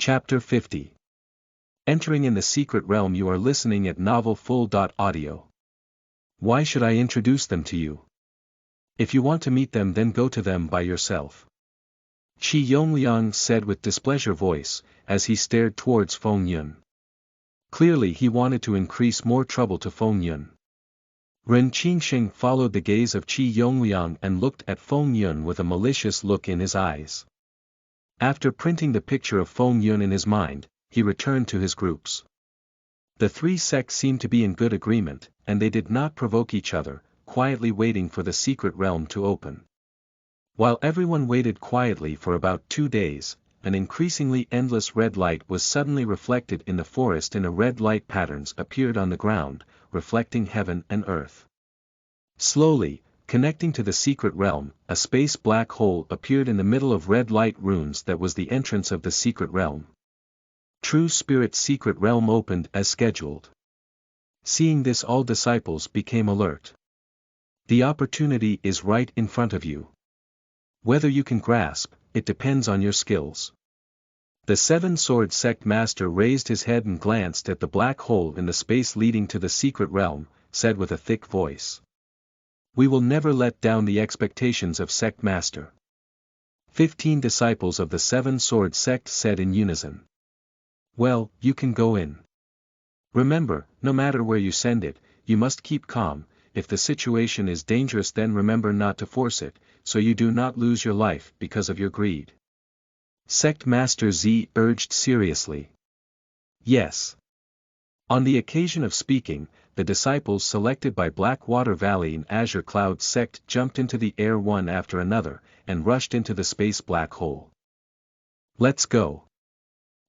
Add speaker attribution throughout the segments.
Speaker 1: Chapter 50. Entering in the Secret Realm. You are listening at novelfull.audio. Why should I introduce them to you? If you want to meet them, then go to them by yourself. Qi Yongliang said with displeasure voice, as he stared towards Feng Yun. Clearly he wanted to increase more trouble to Feng Yun. Ren Qingsheng followed the gaze of Qi Yongliang and looked at Feng Yun with a malicious look in his eyes. After printing the picture of Feng Yun in his mind, he returned to his groups. The three sects seemed to be in good agreement, and they did not provoke each other, quietly waiting for the secret realm to open. While everyone waited quietly for about 2 days, an increasingly endless red light was suddenly reflected in the forest, and a red light patterns appeared on the ground, reflecting heaven and earth. Slowly, connecting to the secret realm, a space black hole appeared in the middle of red light runes that was the entrance of the secret realm. True Spirit's secret realm opened as scheduled. Seeing this, all disciples became alert. The opportunity is right in front of you. Whether you can grasp, it depends on your skills. The Seven Sword Sect Master raised his head and glanced at the black hole in the space leading to the secret realm, said with a thick voice. We will never let down the expectations of Sect Master. 15 disciples of the Seven Sword Sect said in unison. Well, you can go in. Remember, no matter where you send it, you must keep calm. If the situation is dangerous, then remember not to force it, so you do not lose your life because of your greed. Sect Master Z urged seriously. Yes. On the occasion of speaking, the disciples selected by Blackwater Valley and Azure Cloud Sect jumped into the air one after another, and rushed into the space black hole. Let's go.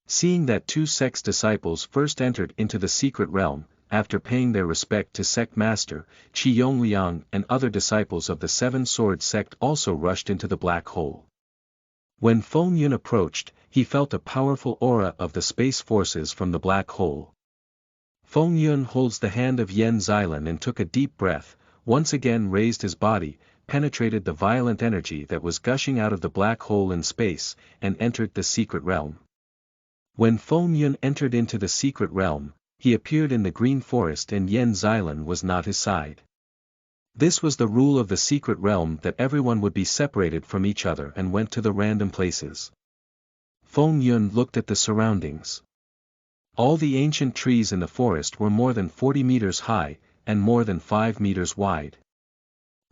Speaker 1: Seeing that 2 sects disciples first entered into the secret realm, after paying their respect to Sect Master, Qi Yongliang and other disciples of the Seven Sword Sect also rushed into the black hole. When Feng Yun approached, he felt a powerful aura of the space forces from the black hole. Feng Yun holds the hand of Yen Xilan and took a deep breath, once again raised his body, penetrated the violent energy that was gushing out of the black hole in space, and entered the secret realm. When Feng Yun entered into the secret realm, he appeared in the green forest and Yen Xilan was not his side. This was the rule of the secret realm, that everyone would be separated from each other and went to the random places. Feng Yun looked at the surroundings. All the ancient trees in the forest were more than 40 meters high, and more than 5 meters wide.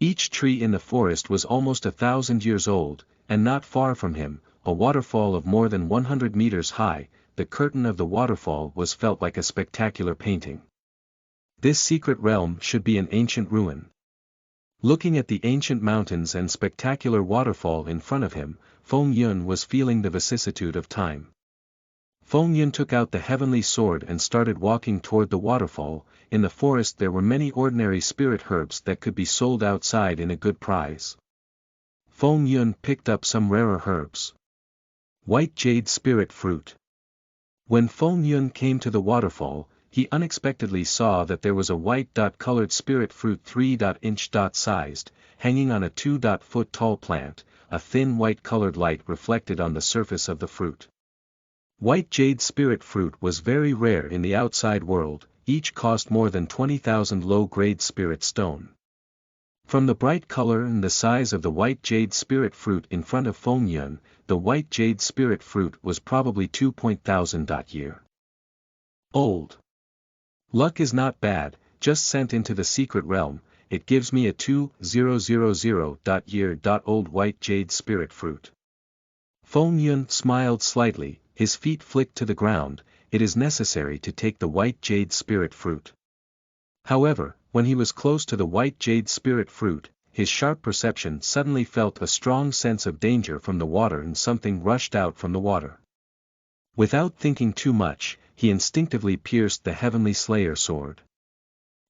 Speaker 1: Each tree in the forest was almost 1,000 years old, and not far from him, a waterfall of more than 100 meters high. The curtain of the waterfall was felt like a spectacular painting. This secret realm should be an ancient ruin. Looking at the ancient mountains and spectacular waterfall in front of him, Feng Yun was feeling the vicissitude of time. Feng Yun took out the heavenly sword and started walking toward the waterfall. In the forest there were many ordinary spirit herbs that could be sold outside in a good price. Feng Yun picked up some rarer herbs. White jade spirit fruit. When Feng Yun came to the waterfall, he unexpectedly saw that there was a white colored spirit fruit 3-inch sized, hanging on a 2-foot tall plant. A thin white colored light reflected on the surface of the fruit. White jade spirit fruit was very rare in the outside world, each cost more than 20,000 low-grade spirit stone. From the bright color and the size of the white jade spirit fruit in front of Feng Yun, the white jade spirit fruit was probably 2,000 year old. Luck is not bad, just sent into the secret realm. It gives me a 2,000 year old white jade spirit fruit. Feng Yun smiled slightly, his feet flicked to the ground. It is necessary to take the white jade spirit fruit. However, when he was close to the white jade spirit fruit, his sharp perception suddenly felt a strong sense of danger from the water, and something rushed out from the water. Without thinking too much, he instinctively pierced the heavenly slayer sword.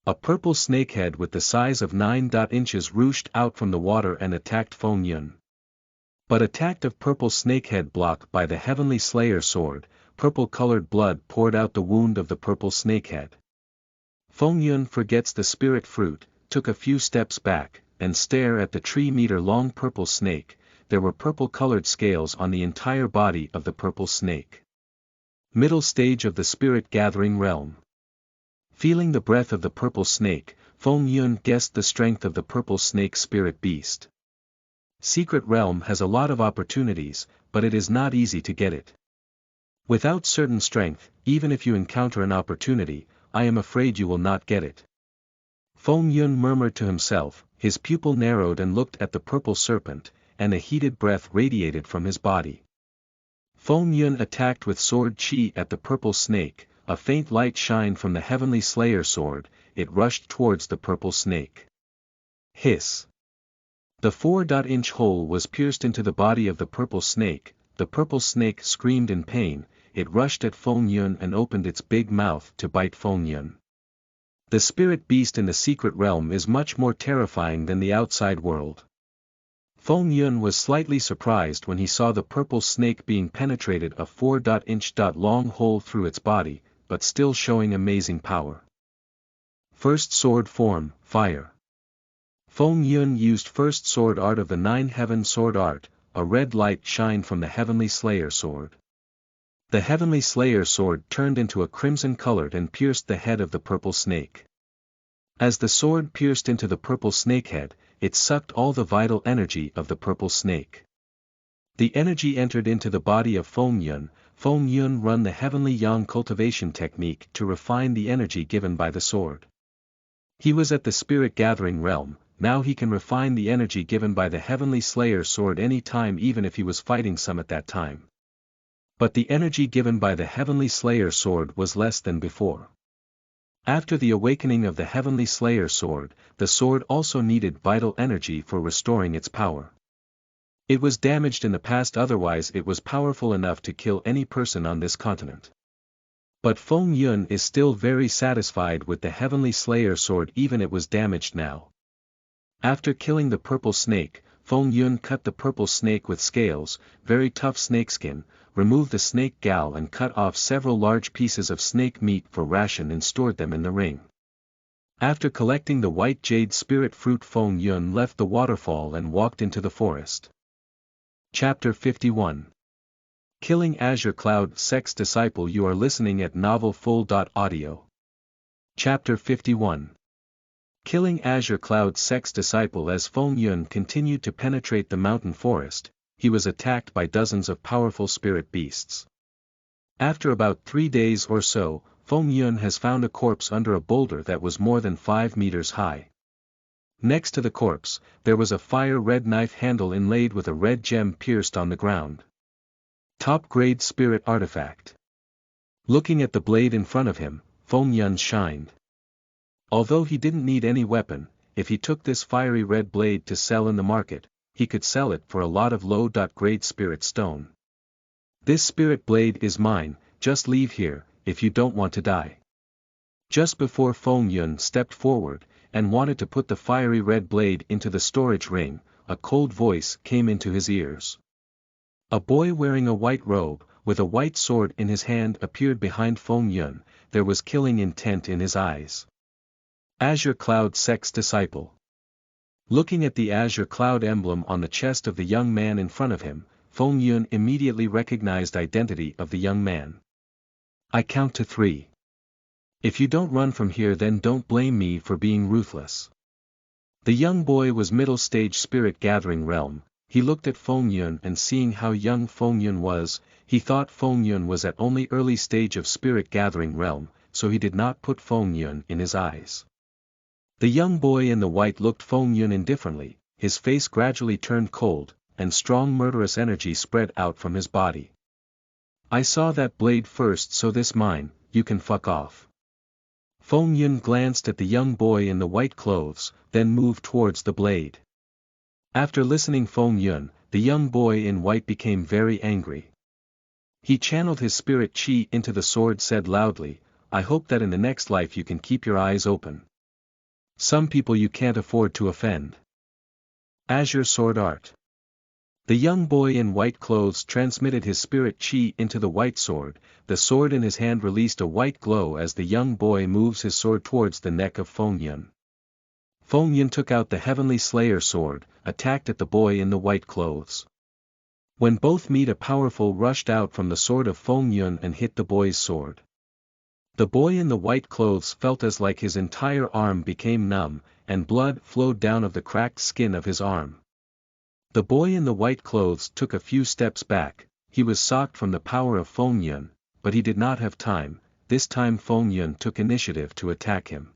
Speaker 1: A purple snakehead with the size of 9 inches rushed out from the water and attacked Feng Yun. But attacked of purple snakehead blocked by the heavenly slayer sword, purple-colored blood poured out the wound of the purple snakehead. Feng Yun forgets the spirit fruit, took a few steps back, and stared at the 3-meter-long purple snake. There were purple-colored scales on the entire body of the purple snake. Middle stage of the spirit gathering realm. Feeling the breath of the purple snake, Feng Yun guessed the strength of the purple snake spirit beast. Secret realm has a lot of opportunities, but it is not easy to get it. Without certain strength, even if you encounter an opportunity, I am afraid you will not get it. Feng Yun murmured to himself, his pupil narrowed and looked at the purple serpent, and a heated breath radiated from his body. Feng Yun attacked with sword chi at the purple snake, a faint light shined from the heavenly slayer sword, it rushed towards the purple snake. Hiss! The 4-inch hole was pierced into the body of the purple snake screamed in pain, it rushed at Feng Yun and opened its big mouth to bite Feng Yun. The spirit beast in the secret realm is much more terrifying than the outside world. Feng Yun was slightly surprised when he saw the purple snake being penetrated a 4-inch long hole through its body, but still showing amazing power. First sword form, fire. Feng Yun used first sword art of the 9 heaven sword art, a red light shined from the heavenly slayer sword. The heavenly slayer sword turned into a crimson colored and pierced the head of the purple snake. As the sword pierced into the purple snake head, it sucked all the vital energy of the purple snake. The energy entered into the body of Feng Yun run the heavenly yang cultivation technique to refine the energy given by the sword. He was at the spirit gathering realm, now he can refine the energy given by the heavenly slayer sword any time even if he was fighting some at that time. But the energy given by the heavenly slayer sword was less than before. After the awakening of the heavenly slayer sword, the sword also needed vital energy for restoring its power. It was damaged in the past, otherwise it was powerful enough to kill any person on this continent. But Feng Yun is still very satisfied with the heavenly slayer sword even it was damaged now. After killing the purple snake, Feng Yun cut the purple snake with scales, very tough snakeskin, removed the snake gall and cut off several large pieces of snake meat for ration and stored them in the ring. After collecting the white jade spirit fruit, Feng Yun left the waterfall and walked into the forest. Chapter 51. Killing Azure Cloud Sect's Disciple. You are listening at NovelFull.audio. Chapter 51. Killing Azure Cloud Sect's Disciple. As Feng Yun continued to penetrate the mountain forest, he was attacked by dozens of powerful spirit beasts. After about 3 days or so, Feng Yun has found a corpse under a boulder that was more than 5 meters high. Next to the corpse, there was a fire-red knife handle inlaid with a red gem pierced on the ground. Top-grade spirit artifact. Looking at the blade in front of him, Feng Yun shined. Although he didn't need any weapon, if he took this fiery red blade to sell in the market, he could sell it for a lot of low-grade spirit stone. This spirit blade is mine, just leave here, if you don't want to die. Just before Feng Yun stepped forward, and wanted to put the fiery red blade into the storage ring, a cold voice came into his ears. A boy wearing a white robe, with a white sword in his hand appeared behind Feng Yun, there was killing intent in his eyes. Azure Cloud Sect's Disciple. Looking at the Azure Cloud emblem on the chest of the young man in front of him, Feng Yun immediately recognized identity of the young man. I count to 3. If you don't run from here, then don't blame me for being ruthless. The young boy was middle stage spirit gathering realm. He looked at Feng Yun and seeing how young Feng Yun was, he thought Feng Yun was at only early stage of spirit gathering realm, so he did not put Feng Yun in his eyes. The young boy in the white looked Feng Yun indifferently, his face gradually turned cold, and strong murderous energy spread out from his body. I saw that blade first, so this mine, you can fuck off. Feng Yun glanced at the young boy in the white clothes, then moved towards the blade. After listening Feng Yun, the young boy in white became very angry. He channeled his spirit chi into the sword, said loudly, I hope that in the next life you can keep your eyes open. Some people you can't afford to offend. Azure Sword Art. The young boy in white clothes transmitted his spirit chi into the white sword, the sword in his hand released a white glow as the young boy moves his sword towards the neck of Feng Yun. Feng Yun took out the heavenly slayer sword, attacked at the boy in the white clothes. When both meet, a powerful rushed out from the sword of Feng Yun and hit the boy's sword. The boy in the white clothes felt as like his entire arm became numb, and blood flowed down of the cracked skin of his arm. The boy in the white clothes took a few steps back. He was shocked from the power of Feng Yun, but he did not have time. This time Feng Yun took initiative to attack him.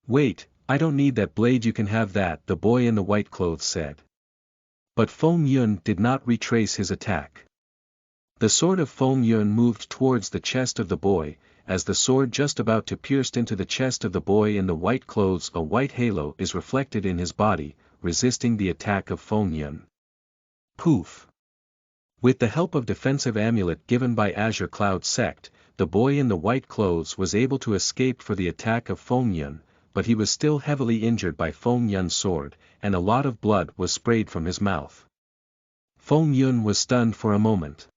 Speaker 1: "Wait, I don't need that blade, you can have that," the boy in the white clothes said. But Feng Yun did not retrace his attack. The sword of Feng Yun moved towards the chest of the boy. As the sword just about to pierce into the chest of the boy in the white clothes, a white halo is reflected in his body, resisting the attack of Feng Yun. Poof! With the help of defensive amulet given by Azure Cloud Sect, the boy in the white clothes was able to escape for the attack of Feng Yun, but he was still heavily injured by Feng Yun's sword, and a lot of blood was sprayed from his mouth. Feng Yun was stunned for a moment.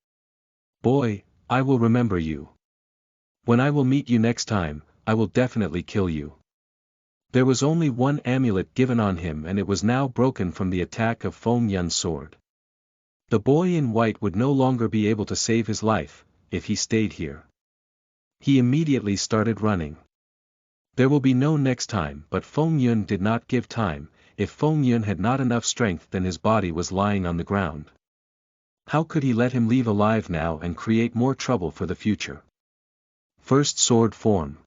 Speaker 1: "Boy, I will remember you. When I will meet you next time, I will definitely kill you." There was only one amulet given on him, and it was now broken from the attack of Feng Yun's sword. The boy in white would no longer be able to save his life, if he stayed here. He immediately started running. There will be no next time, but Feng Yun did not give time. If Feng Yun had not enough strength, then his body was lying on the ground. How could he let him leave alive now and create more trouble for the future? First sword form.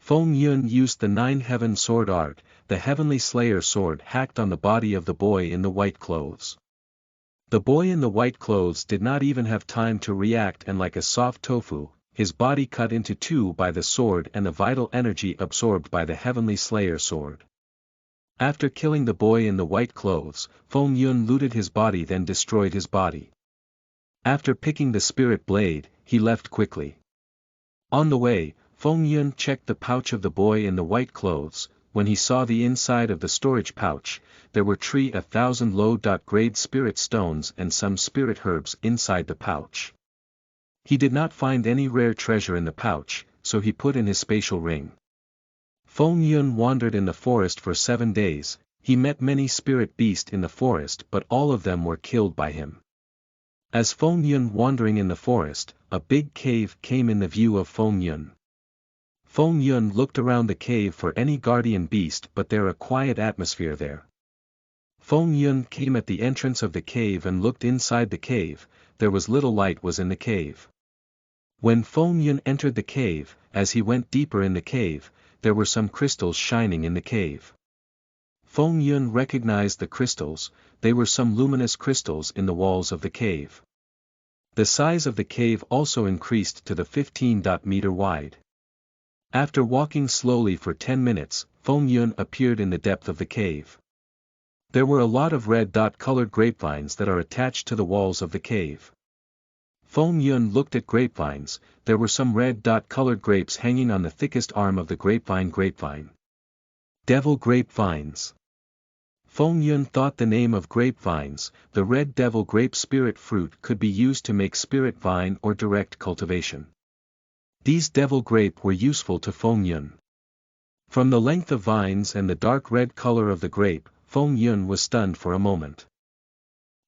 Speaker 1: Feng Yun used the 9 heaven sword art. The heavenly slayer sword hacked on the body of the boy in the white clothes. The boy in the white clothes did not even have time to react, and like a soft tofu, his body cut into two by the sword and the vital energy absorbed by the heavenly slayer sword. After killing the boy in the white clothes, Feng Yun looted his body, then destroyed his body. After picking the spirit blade, he left quickly. On the way, Feng Yun checked the pouch of the boy in the white clothes. When he saw the inside of the storage pouch, there were 1,000 low-grade spirit stones and some spirit herbs inside the pouch. He did not find any rare treasure in the pouch, so he put in his spatial ring. Feng Yun wandered in the forest for 7 days. He met many spirit beasts in the forest, but all of them were killed by him. As Feng Yun wandering in the forest, a big cave came in the view of Feng Yun. Feng Yun looked around the cave for any guardian beast, but there was a quiet atmosphere there. Feng Yun came at the entrance of the cave and looked inside the cave. There was little light was in the cave. When Feng Yun entered the cave, as he went deeper in the cave, there were some crystals shining in the cave. Feng Yun recognized the crystals. They were some luminous crystals in the walls of the cave. The size of the cave also increased to the 15-meter wide. After walking slowly for 10 minutes, Feng Yun appeared in the depth of the cave. There were a lot of red-colored grapevines that are attached to the walls of the cave. Feng Yun looked at grapevines. There were some red-colored grapes hanging on the thickest arm of the grapevine. Devil grapevines. Feng Yun thought the name of grapevines. The red devil grape spirit fruit could be used to make spirit vine or direct cultivation. These devil grape were useful to Feng Yun. From the length of vines and the dark red color of the grape, Feng Yun was stunned for a moment.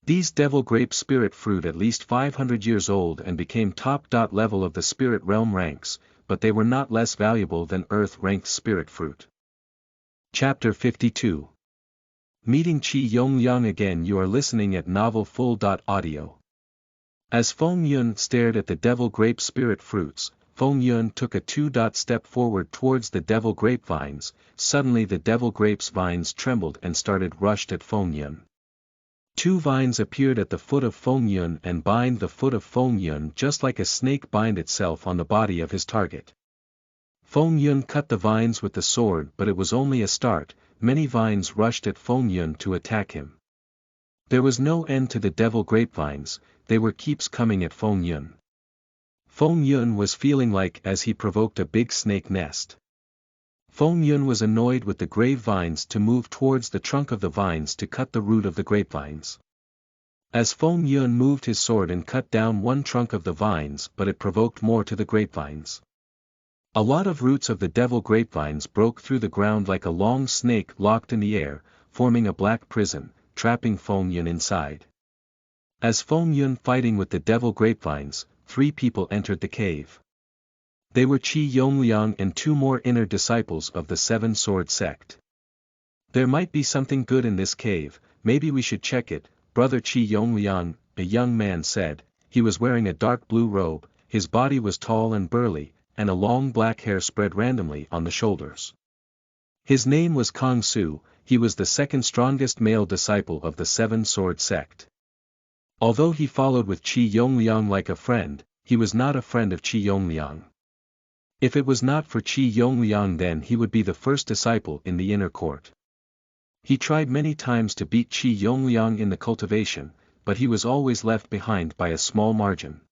Speaker 1: These devil grape spirit fruit at least 500 years old and became top level of the spirit realm ranks, but they were not less valuable than earth-ranked spirit fruit. Chapter 52. Meeting Qi Yongyang again. You are listening at novelfull.audio. As Feng Yun stared at the devil grape spirit fruits, Feng Yun took a 2-step forward towards the devil grapevines. Suddenly the devil grapes vines trembled and started rushed at Feng Yun. 2 vines appeared at the foot of Feng Yun and bind the foot of Feng Yun just like a snake bind itself on the body of his target. Feng Yun cut the vines with the sword, but it was only a start. Many vines rushed at Feng Yun to attack him. There was no end to the devil grapevines. They were keeps coming at Feng Yun. Feng Yun was feeling like as he provoked a big snake nest. Feng Yun was annoyed with the grapevines to move towards the trunk of the vines to cut the root of the grapevines. As Feng Yun moved his sword and cut down one trunk of the vines, but it provoked more to the grapevines. A lot of roots of the devil grapevines broke through the ground like a long snake locked in the air, forming a black prison, trapping Feng Yun inside. As Feng Yun fighting with the devil grapevines, 3 people entered the cave. They were Qi Yongliang and 2 more inner disciples of the Seven Sword sect. There might be something good in this cave, maybe we should check it, Brother Qi Yongliang, a young man said. He was wearing a dark blue robe, his body was tall and burly, and a long black hair spread randomly on the shoulders. His name was Kong Su, he was the second strongest male disciple of the Seven Sword sect. Although he followed with Qi Yongliang like a friend, he was not a friend of Qi Yongliang. If it was not for Qi Yongliang, then he would be the first disciple in the inner court. He tried many times to beat Qi Yongliang in the cultivation, but he was always left behind by a small margin.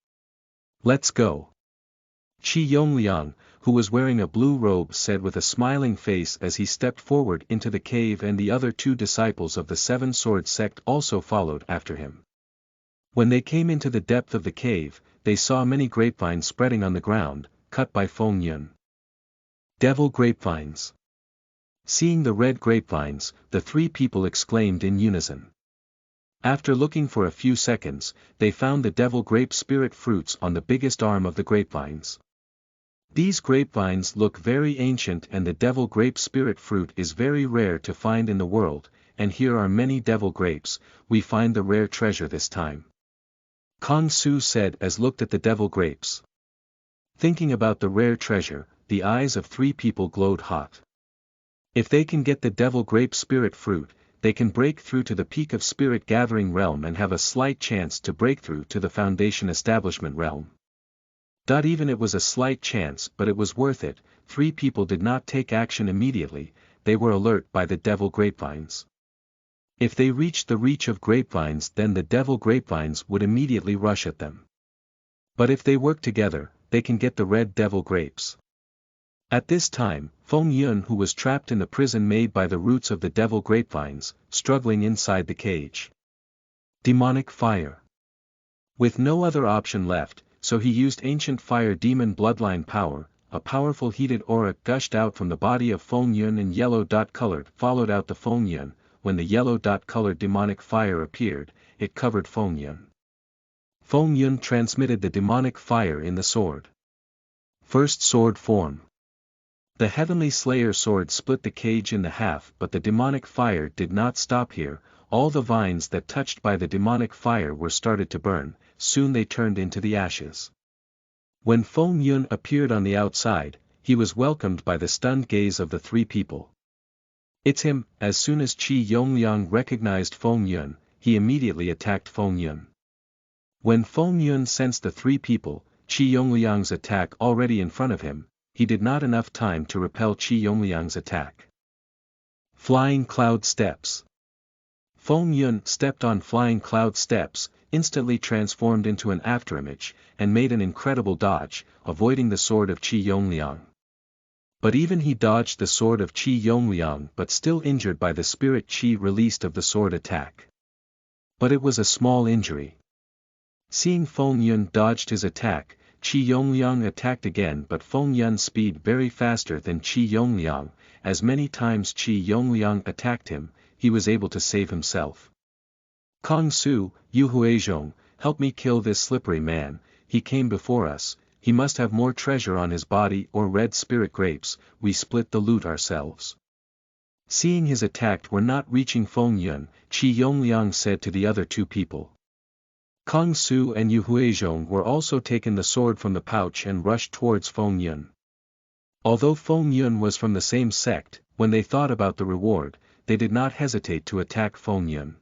Speaker 1: Let's go. Qi Yongliang, who was wearing a blue robe, said with a smiling face as he stepped forward into the cave, and the other 2 disciples of the Seven Sword sect also followed after him. When they came into the depth of the cave, they saw many grapevines spreading on the ground, cut by Feng Yun. Devil grapevines. Seeing the red grapevines, the 3 people exclaimed in unison. After looking for a few seconds, they found the devil grape spirit fruits on the biggest arm of the grapevines. These grapevines look very ancient, and the devil grape spirit fruit is very rare to find in the world, and here are many devil grapes. We find the rare treasure this time. Kong Su said as looked at the devil grapes. Thinking about the rare treasure, the eyes of 3 people glowed hot. If they can get the devil grape spirit fruit, they can break through to the peak of spirit gathering realm and have a slight chance to break through to the foundation establishment realm. Even it was a slight chance, but it was worth it. 3 people did not take action immediately, they were alert by the devil grapevines. If they reached the reach of grapevines, then the devil grapevines would immediately rush at them. But if they work together, they can get the red devil grapes. At this time, Feng Yun, who was trapped in the prison made by the roots of the devil grapevines, struggling inside the cage. Demonic fire. With no other option left, so he used ancient fire demon bloodline power. A powerful heated aura gushed out from the body of Feng Yun, and yellow colored followed out the Feng Yun. When the yellow colored demonic fire appeared, it covered Feng Yun. Feng Yun transmitted the demonic fire in the sword. First sword form. The Heavenly Slayer sword split the cage in the half, but the demonic fire did not stop here. All the vines that touched by the demonic fire were started to burn, soon they turned into the ashes. When Feng Yun appeared on the outside, he was welcomed by the stunned gaze of the 3 people. It's him. As soon as Qi Yongliang recognized Feng Yun, he immediately attacked Feng Yun. When Feng Yun sensed the 3 people, Qi Yongliang's attack already in front of him, he did not enough time to repel Qi Yongliang's attack. Flying cloud steps. Feng Yun stepped on flying cloud steps, instantly transformed into an afterimage, and made an incredible dodge, avoiding the sword of Qi Yongliang. But even he dodged the sword of Qi Yongliang, but still injured by the spirit Qi released of the sword attack. But it was a small injury. Seeing Feng Yun dodged his attack, Qi Yongliang attacked again, but Feng Yun's speed very faster than Qi Yongliang. As many times Qi Yongliang attacked him, he was able to save himself. Kong Su, Yu Huizhong, help me kill this slippery man. He came before us, he must have more treasure on his body or red spirit grapes. We split the loot ourselves. Seeing his attack were not reaching Feng Yun, Qi Yongliang said to the other 2 people. Kong Su and Yu Huizhong were also taken the sword from the pouch and rushed towards Feng Yun. Although Feng Yun was from the same sect, when they thought about the reward, they did not hesitate to attack Feng Yun.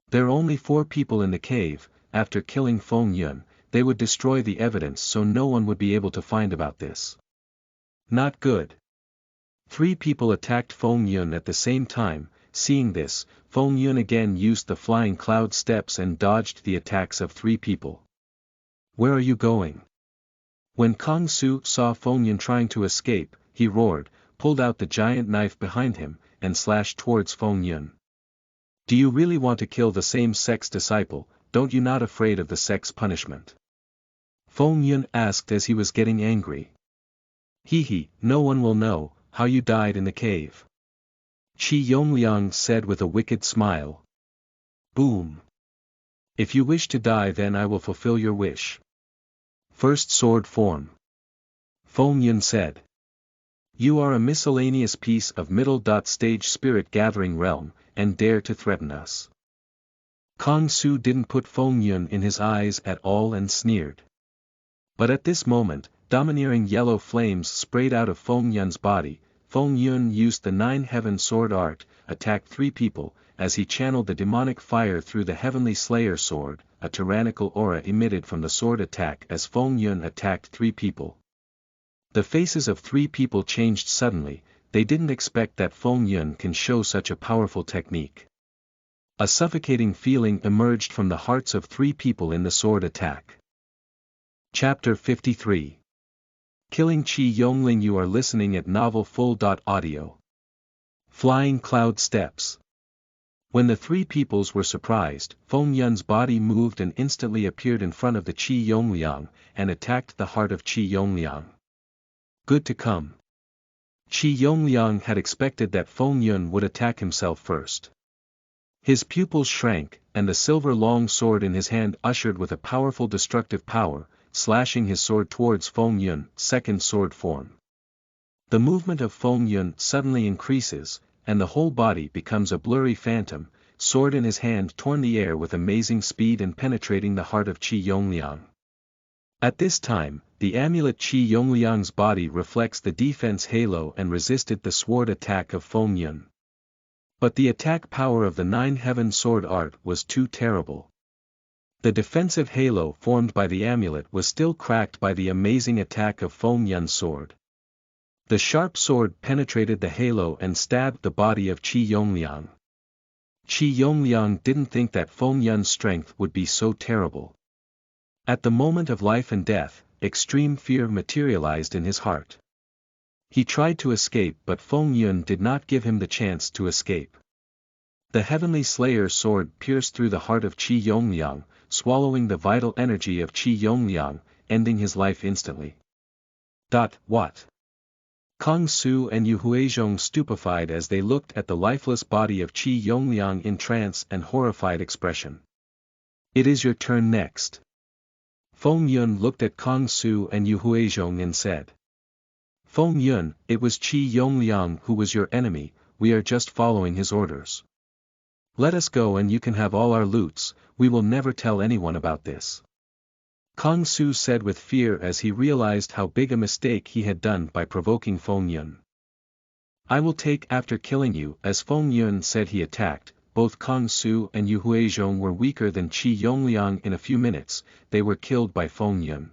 Speaker 1: There are only 4 people in the cave. After killing Feng Yun, they would destroy the evidence so no one would be able to find about this. Not good. 3 people attacked Feng Yun at the same time. Seeing this, Feng Yun again used the flying cloud steps and dodged the attacks of 3 people. Where are you going? When Kong Su saw Feng Yun trying to escape, he roared, pulled out the giant knife behind him, and slashed towards Feng Yun. Do you really want to kill the same sect's disciple? Don't you not afraid of the sect's punishment? Feng Yun asked as he was getting angry. No one will know how you died in the cave. Qi Yongliang said with a wicked smile. Boom. If you wish to die, then I will fulfill your wish. First sword form. Feng Yun said. You are a miscellaneous piece of middle-stage spirit gathering realm, and dare to threaten us. Kang Su didn't put Feng Yun in his eyes at all and sneered. But at this moment, domineering yellow flames sprayed out of Feng Yun's body. Feng Yun used the Nine Heaven Sword art, attacked 3 people, as he channeled the demonic fire through the Heavenly Slayer sword. A tyrannical aura emitted from the sword attack as Feng Yun attacked 3 people. The faces of 3 people changed suddenly. They didn't expect that Feng Yun can show such a powerful technique. A suffocating feeling emerged from the hearts of 3 people in the sword attack. Chapter 53. Killing Qi Yongling. You are listening at NovelFull.audio. Flying Cloud Steps. When the 3 peoples were surprised, Feng Yun's body moved and instantly appeared in front of the Qi Yongliang, and attacked the heart of Qi Yongliang. Good to come. Qi Yongliang had expected that Feng Yun would attack himself first. His pupils shrank, and the silver long sword in his hand ushered with a powerful destructive power, slashing his sword towards Feng Yun. Second sword form. The movement of Feng Yun suddenly increases, and the whole body becomes a blurry phantom, sword in his hand torn the air with amazing speed and penetrating the heart of Qi Yongliang. At this time, the amulet Qi Yongliang's body reflects the defense halo and resisted the sword attack of Feng Yun. But the attack power of the Nine Heaven Sword art was too terrible. The defensive halo formed by the amulet was still cracked by the amazing attack of Feng Yun's sword. The sharp sword penetrated the halo and stabbed the body of Qi Yongliang. Qi Yongliang didn't think that Feng Yun's strength would be so terrible. At the moment of life and death, extreme fear materialized in his heart. He tried to escape, but Feng Yun did not give him the chance to escape. The Heavenly Slayer sword pierced through the heart of Qi Yongliang, swallowing the vital energy of Qi Yongliang, ending his life instantly. What? Kang Su and Yu Huizhong stupefied as they looked at the lifeless body of Qi Yongliang in trance and horrified expression. It is your turn next. Feng Yun looked at Kang Su and Yu Huizhong and said. Feng Yun, it was Qi Yongliang who was your enemy, we are just following his orders. Let us go and you can have all our loots, we will never tell anyone about this. Kang Su said with fear as he realized how big a mistake he had done by provoking Feng Yun. I will take after killing you. As Feng Yun said, he attacked. Both Kang Su and Yu Huizhong were weaker than Qi Yongliang. In a few minutes, they were killed by Feng Yun.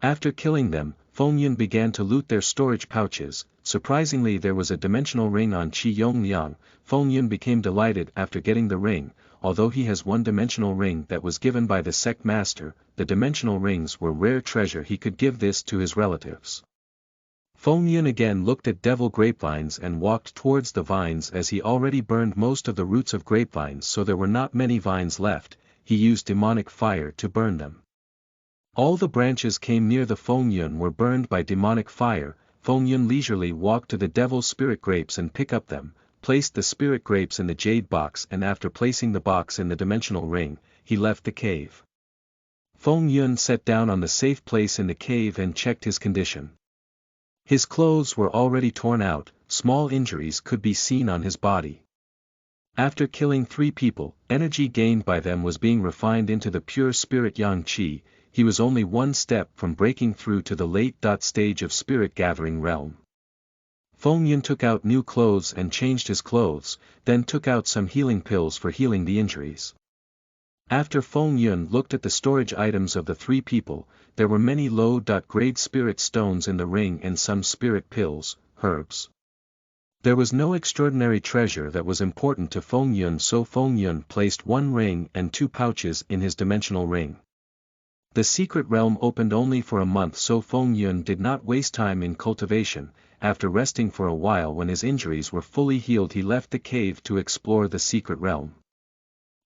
Speaker 1: After killing them, Feng Yun began to loot their storage pouches. Surprisingly, there was a dimensional ring on Qi Yongliang. Feng Yun became delighted after getting the ring. Although he has one dimensional ring that was given by the sect master, the dimensional rings were rare treasure. He could give this to his relatives. Feng Yun again looked at devil grapevines and walked towards the vines as he already burned most of the roots of grapevines, so there were not many vines left. He used demonic fire to burn them. All the branches came near the Feng Yun were burned by demonic fire. Feng Yun leisurely walked to the devil's spirit grapes and picked up them, placed the spirit grapes in the jade box, and after placing the box in the dimensional ring, he left the cave. Feng Yun sat down on the safe place in the cave and checked his condition. His clothes were already torn out, small injuries could be seen on his body. After killing 3 people, energy gained by them was being refined into the pure spirit Yang Qi. He was only one step from breaking through to the late stage of spirit gathering realm. Feng Yun took out new clothes and changed his clothes, then took out some healing pills for healing the injuries. After Feng Yun looked at the storage items of the 3 people, there were many low-grade spirit stones in the ring and some spirit pills, herbs. There was no extraordinary treasure that was important to Feng Yun, so Feng Yun placed 1 ring and 2 pouches in his dimensional ring. The secret realm opened only for a month, so Feng Yun did not waste time in cultivation. After resting for a while when his injuries were fully healed, he left the cave to explore the secret realm.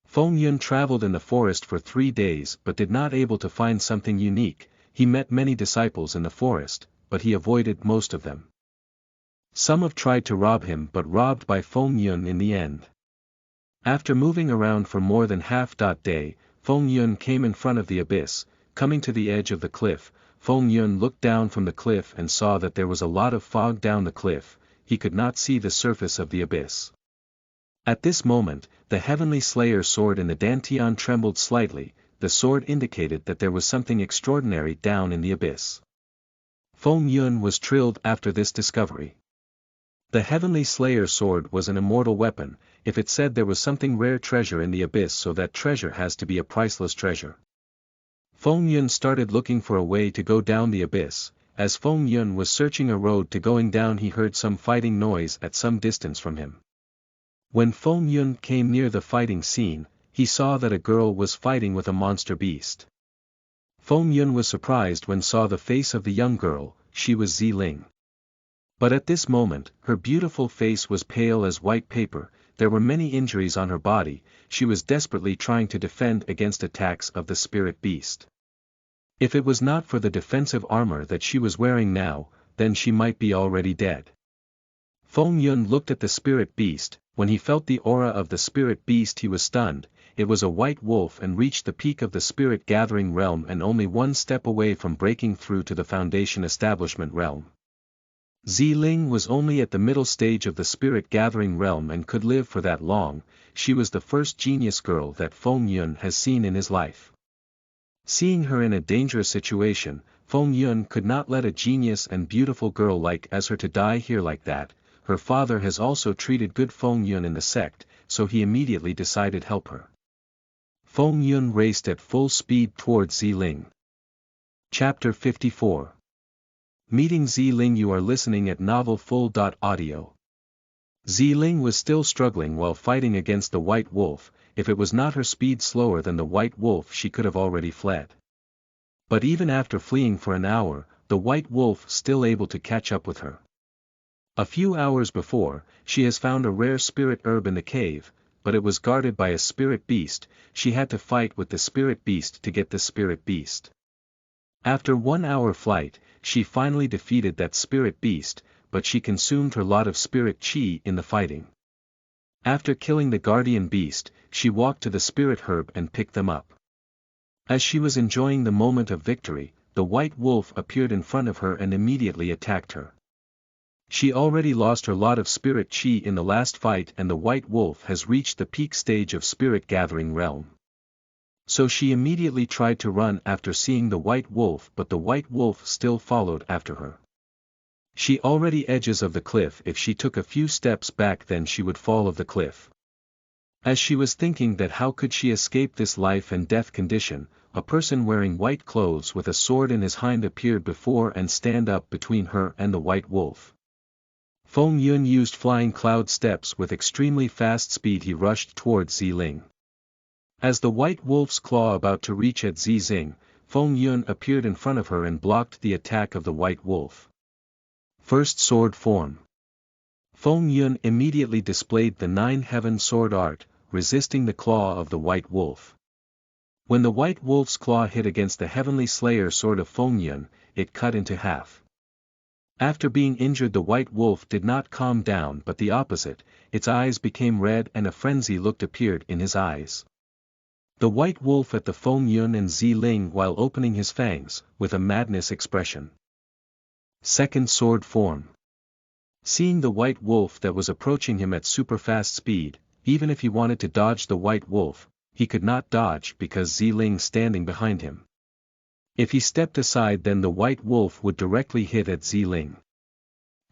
Speaker 1: Feng Yun traveled in the forest for 3 days but did not able to find something unique. He met many disciples in the forest, but he avoided most of them. Some have tried to rob him but robbed by Feng Yun in the end. After moving around for more than half day, Feng Yun came in front of the abyss. Coming to the edge of the cliff, Feng Yun looked down from the cliff and saw that there was a lot of fog down the cliff. He could not see the surface of the abyss. At this moment, the Heavenly Slayer sword in the Dantian trembled slightly. The sword indicated that there was something extraordinary down in the abyss. Feng Yun was thrilled after this discovery. The Heavenly Slayer sword was an immortal weapon. If it said there was something rare treasure in the abyss, so that treasure has to be a priceless treasure. Feng Yun started looking for a way to go down the abyss. As Feng Yun was searching a road to going down, he heard some fighting noise at some distance from him. When Feng Yun came near the fighting scene, he saw that a girl was fighting with a monster beast. Feng Yun was surprised when saw the face of the young girl. She was Ziling. But at this moment, her beautiful face was pale as white paper. There were many injuries on her body. She was desperately trying to defend against attacks of the spirit beast. If it was not for the defensive armor that she was wearing now, then she might be already dead. Feng Yun looked at the spirit beast. When he felt the aura of the spirit beast, he was stunned. It was a white wolf and reached the peak of the spirit gathering realm and only one step away from breaking through to the foundation establishment realm. Ziling was only at the middle stage of the spirit gathering realm and could live for that long. She was the first genius girl that Feng Yun has seen in his life. Seeing her in a dangerous situation, Feng Yun could not let a genius and beautiful girl like as her to die here like that. Her father has also treated good Feng Yun in the sect, so he immediately decided help her. Feng Yun raced at full speed towards Ziling. Chapter 54. Meeting Ziling. You are listening at novelfull.audio. Ziling was still struggling while fighting against the white wolf. If it was not her speed slower than the white wolf, she could have already fled. But even after fleeing for an hour, the white wolf still able to catch up with her. A few hours before, she has found a rare spirit herb in the cave, but it was guarded by a spirit beast. She had to fight with the spirit beast to get the spirit beast. After 1 hour flight, she finally defeated that spirit beast, but she consumed her lot of spirit chi in the fighting. After killing the guardian beast, she walked to the spirit herb and picked them up. As she was enjoying the moment of victory, the white wolf appeared in front of her and immediately attacked her. She already lost her lot of spirit chi in the last fight and the white wolf has reached the peak stage of spirit gathering realm. So she immediately tried to run after seeing the white wolf, but the white wolf still followed after her. She already edges of the cliff. If she took a few steps back, then she would fall of the cliff. As she was thinking that how could she escape this life and death condition, a person wearing white clothes with a sword in his hand appeared before and stand up between her and the white wolf. Feng Yun used flying cloud steps with extremely fast speed. He rushed towards Ziling. As the white wolf's claw about to reach at Ziling, Feng Yun appeared in front of her and blocked the attack of the white wolf. First sword form. Feng Yun immediately displayed the 9 heaven sword art, resisting the claw of the white wolf. When the white wolf's claw hit against the Heavenly Slayer sword of Feng Yun, it cut into half. After being injured, the white wolf did not calm down but the opposite. Its eyes became red and a frenzy look appeared in his eyes. The white wolf at the Feng Yun and Ziling while opening his fangs, with a madness expression. Second sword form. Seeing the white wolf that was approaching him at super fast speed, even if he wanted to dodge the white wolf, he could not dodge because Ziling standing behind him. If he stepped aside, then the white wolf would directly hit at Ziling.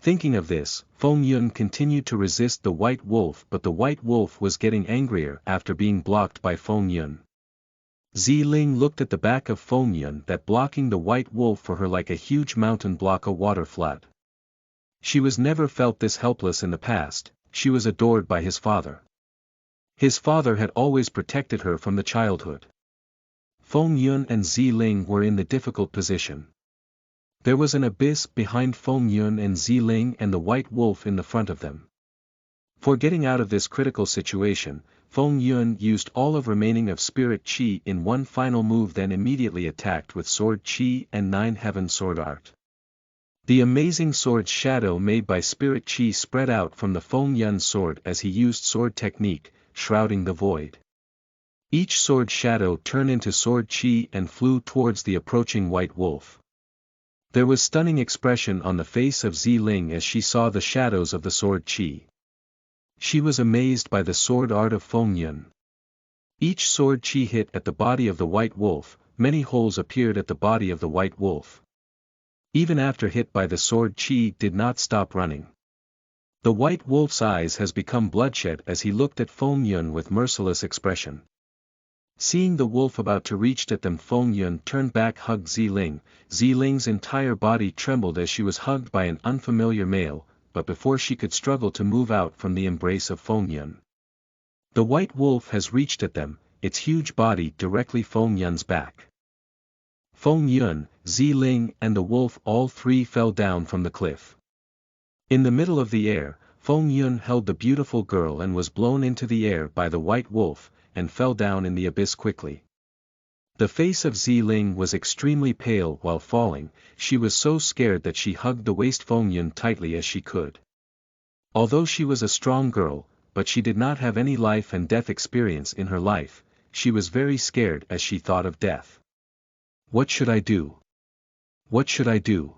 Speaker 1: Thinking of this, Feng Yun continued to resist the white wolf, but the white wolf was getting angrier after being blocked by Feng Yun. Ziling looked at the back of Feng Yun that blocking the white wolf for her like a huge mountain block a water flood. She was never felt this helpless in the past. She was adored by his father. His father had always protected her from the childhood. Feng Yun and Ziling were in the difficult position. There was an abyss behind Feng Yun and Ziling and the white wolf in the front of them. For getting out of this critical situation, Feng Yun used all of remaining of spirit chi in one final move, then immediately attacked with sword chi and 9 heaven sword art. The amazing sword's shadow made by spirit chi spread out from the Feng Yun sword as he used sword technique, shrouding the void. Each sword shadow turned into sword chi and flew towards the approaching white wolf. There was stunning expression on the face of Ziling as she saw the shadows of the sword chi. She was amazed by the sword art of Feng Yun. Each sword chi hit at the body of the white wolf, many holes appeared at the body of the white wolf. Even after hit by the sword chi did not stop running. The white wolf's eyes has become bloodshot as he looked at Feng Yun with merciless expression. Seeing the wolf about to reach at them, Feng Yun turned back, hugged Ziling. Ziling's entire body trembled as she was hugged by an unfamiliar male, but before she could struggle to move out from the embrace of Feng Yun, the white wolf has reached at them, its huge body directly Feng Yun's back. Feng Yun, Ziling and the wolf all three fell down from the cliff. In the middle of the air, Feng Yun held the beautiful girl and was blown into the air by the white wolf, and fell down in the abyss quickly. The face of Ziling was extremely pale while falling, she was so scared that she hugged the waist Feng Yun tightly as she could. Although she was a strong girl, but she did not have any life and death experience in her life, she was very scared as she thought of death. What should I do? What should I do?